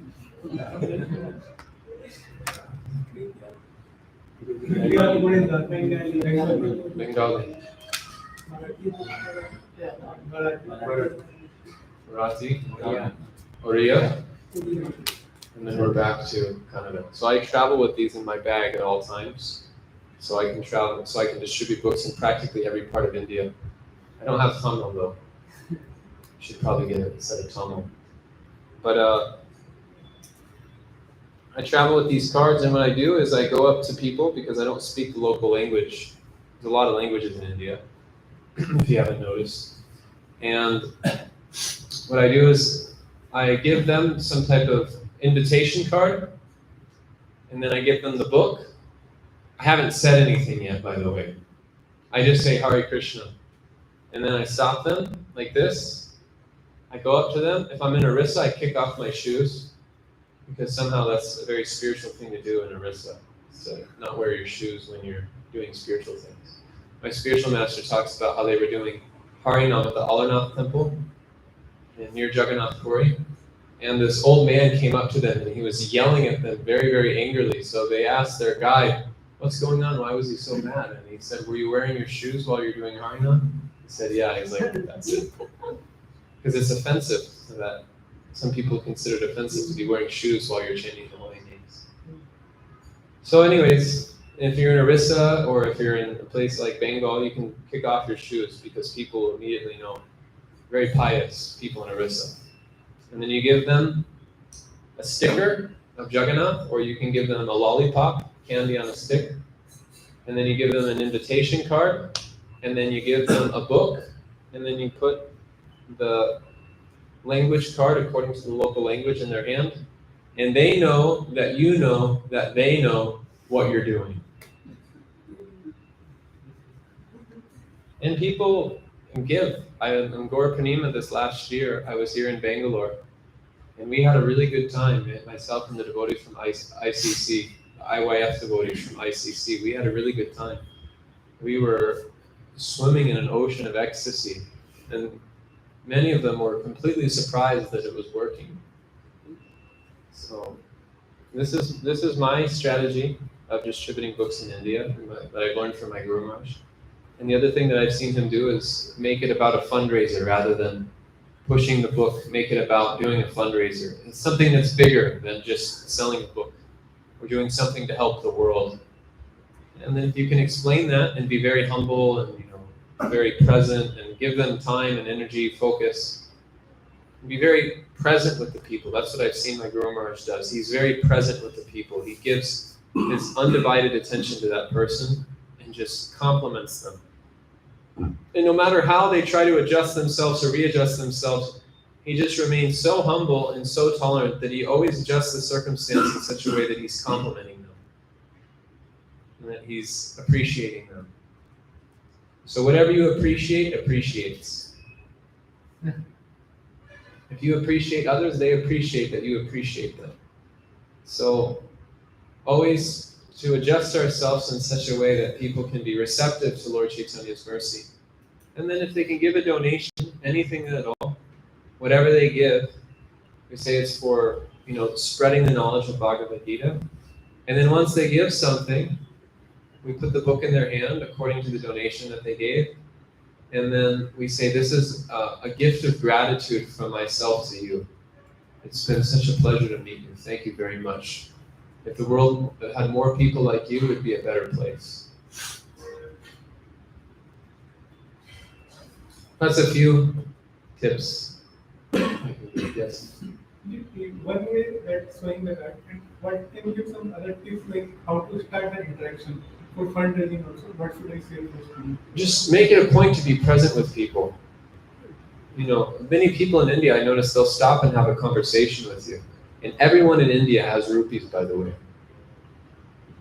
Bengali. Marathi. Oriya. And then we're back to Kannada. So I travel with these in my bag at all times. So I can travel, so I can distribute books in practically every part of India. I don't have Tamil though. Should probably get a set of Tamil. But I travel with these cards, and what I do is I go up to people because I don't speak the local language. There's a lot of languages in India, if you haven't noticed. And what I do is I give them some type of invitation card, and then I give them the book. I haven't said anything yet, by the way. I just say Hare Krishna. And then I stop them like this. I go up to them. If I'm in Orissa, I kick off my shoes because somehow that's a very spiritual thing to do in Orissa. So not wear your shoes when you're doing spiritual things. My spiritual master talks about how they were doing Harinam at the Alarnath temple near Jagannath Puri. And this old man came up to them and he was yelling at them very, very angrily. So they asked their guide, "What's going on? Why was he so mad?" And he said, "Were you wearing your shoes while you're doing Harina?" He said, "Yeah." He's like, "That's it." Because it's offensive that some people consider it offensive to be wearing shoes while you're chanting the holy names. So anyways, if you're in Orissa or if you're in a place like Bengal, you can kick off your shoes because people immediately know. Very pious people in Orissa. And then you give them a sticker of Jagannath, or you can give them a lollipop, candy on a stick. And then you give them an invitation card, and then you give them a book, and then you put the language card according to the local language in their hand. And they know that you know that they know what you're doing. And people give. On Gaur Purnima this last year, I was here in Bangalore, and we had a really good time. Myself and the devotees from ICC, the IYF devotees from ICC, we had a really good time. We were swimming in an ocean of ecstasy, and many of them were completely surprised that it was working. So this is my strategy of distributing books in India that I've learned from my Guru Maharaj. And the other thing that I've seen him do is make it about a fundraiser rather than pushing the book, make it about doing a fundraiser. It's something that's bigger than just selling a book. We're doing something to help the world. And then if you can explain that and be very humble and very present and give them time and energy, focus, and be very present with the people. That's what I've seen my Guru Maharaj does. He's very present with the people. He gives his undivided attention to that person and just compliments them. And no matter how they try to adjust themselves or readjust themselves, he just remains so humble and so tolerant that he always adjusts the circumstance in such a way that he's complimenting them and that he's appreciating them. So whatever you appreciate, appreciates. If you appreciate others, they appreciate that you appreciate them. So always to adjust ourselves in such a way that people can be receptive to Lord Chaitanya's mercy. And then if they can give a donation, anything at all, whatever they give, we say it's for, spreading the knowledge of Bhagavad Gita. And then once they give something, we put the book in their hand according to the donation that they gave. And then we say, this is a gift of gratitude from myself to you. It's been such a pleasure to meet you. Thank you very much. If the world had more people like you, it would be a better place. That's a few tips. Yes. One way that's showing the art, and what can you give some other tips like how to start an interaction for fundraising also? What should I say first? Just make it a point to be present with people. Many people in India, I notice they'll stop and have a conversation with you. And everyone in India has rupees, by the way.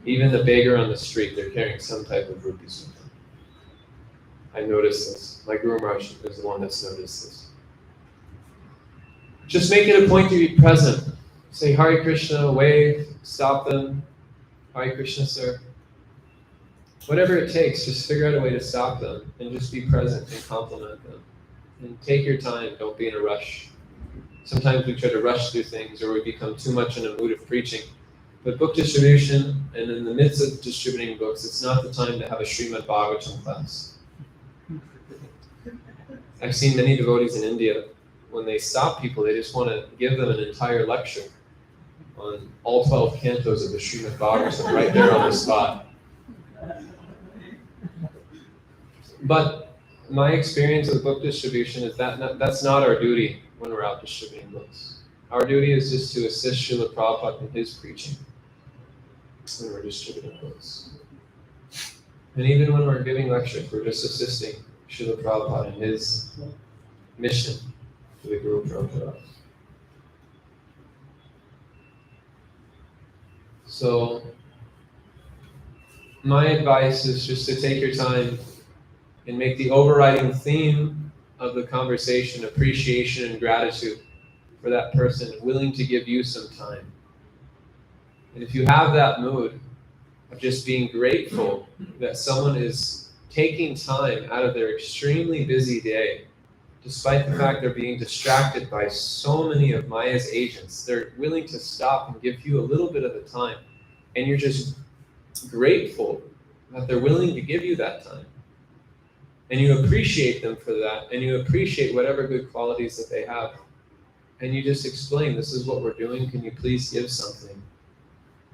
Even the beggar on the street, they're carrying some type of rupees with them. I noticed this. My Guru Maharaj is the one that's noticed this. Just make it a point to be present. Say Hare Krishna, wave, stop them. Hare Krishna, sir. Whatever it takes, just figure out a way to stop them and just be present and compliment them. And take your time, don't be in a rush. Sometimes we try to rush through things or we become too much in a mood of preaching. But book distribution, and in the midst of distributing books, it's not the time to have a Srimad Bhagavatam class. I've seen many devotees in India, when they stop people, they just want to give them an entire lecture on all 12 cantos of the Srimad Bhagavatam right there on the spot. But my experience with book distribution is that that's not our duty when we're out distributing books. Our duty is just to assist Srila Prabhupada in his preaching when we're distributing books. And even when we're giving lectures, we're just assisting Srila Prabhupada in his mission to the Guru Prabhupada. So, my advice is just to take your time and make the overriding theme of the conversation appreciation and gratitude for that person willing to give you some time. And if you have that mood of just being grateful that someone is taking time out of their extremely busy day to despite the fact they're being distracted by so many of Maya's agents, they're willing to stop and give you a little bit of the time. And you're just grateful that they're willing to give you that time. And you appreciate them for that, and you appreciate whatever good qualities that they have. And you just explain, this is what we're doing, can you please give something?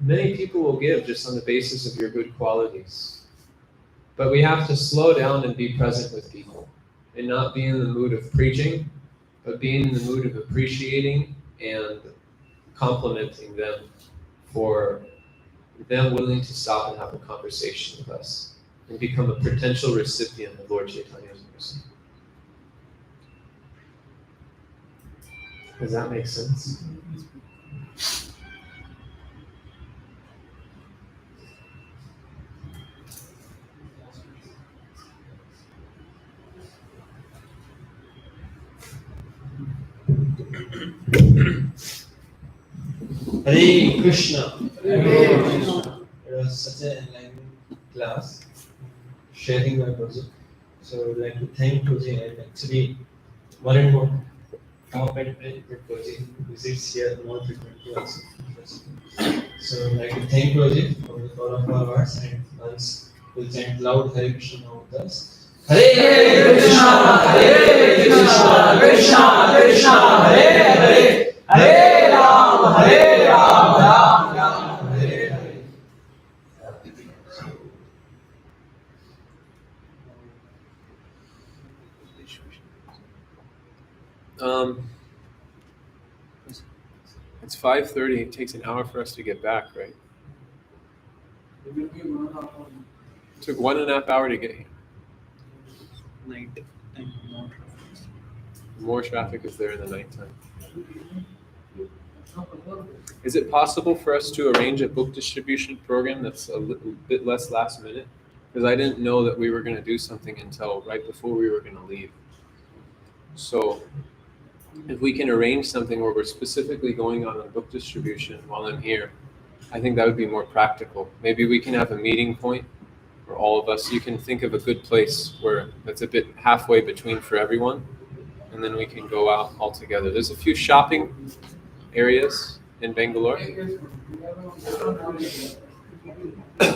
Many people will give just on the basis of your good qualities. But we have to slow down and be present with people, and not be in the mood of preaching, but being in the mood of appreciating and complimenting them for them willing to stop and have a conversation with us and become a potential recipient of Lord Chaitanya's mercy. Does that make sense? Hare Krishna. It was such an enlightening class, sharing my project. So I would like to thank Prabhu and actually more and more top and Prabhu visits here more frequently also. So I would like to thank Prabhu for the call of our hearts, and once we'll chant loud Hare Krishna now with us. Hare Krishna, Hare Krishna, Krishna Krishna, Hare Hare, Hare Ram, Hare Ram, Ram Ram, Hare Hare. It's 5:30. It takes an hour for us to get back, right? It will be 1.5 hours. It took 1.5 hours to get here. Night time, more. More traffic is there in the nighttime. Is it possible for us to arrange a book distribution program that's a little bit less last minute? Because I didn't know that we were going to do something until right before we were going to leave. So if we can arrange something where we're specifically going on a book distribution while I'm here, I think that would be more practical. Maybe we can have a meeting point for all of us. You can think of a good place where that's a bit halfway between for everyone, and then we can go out all together. There's a few shopping areas in Bangalore.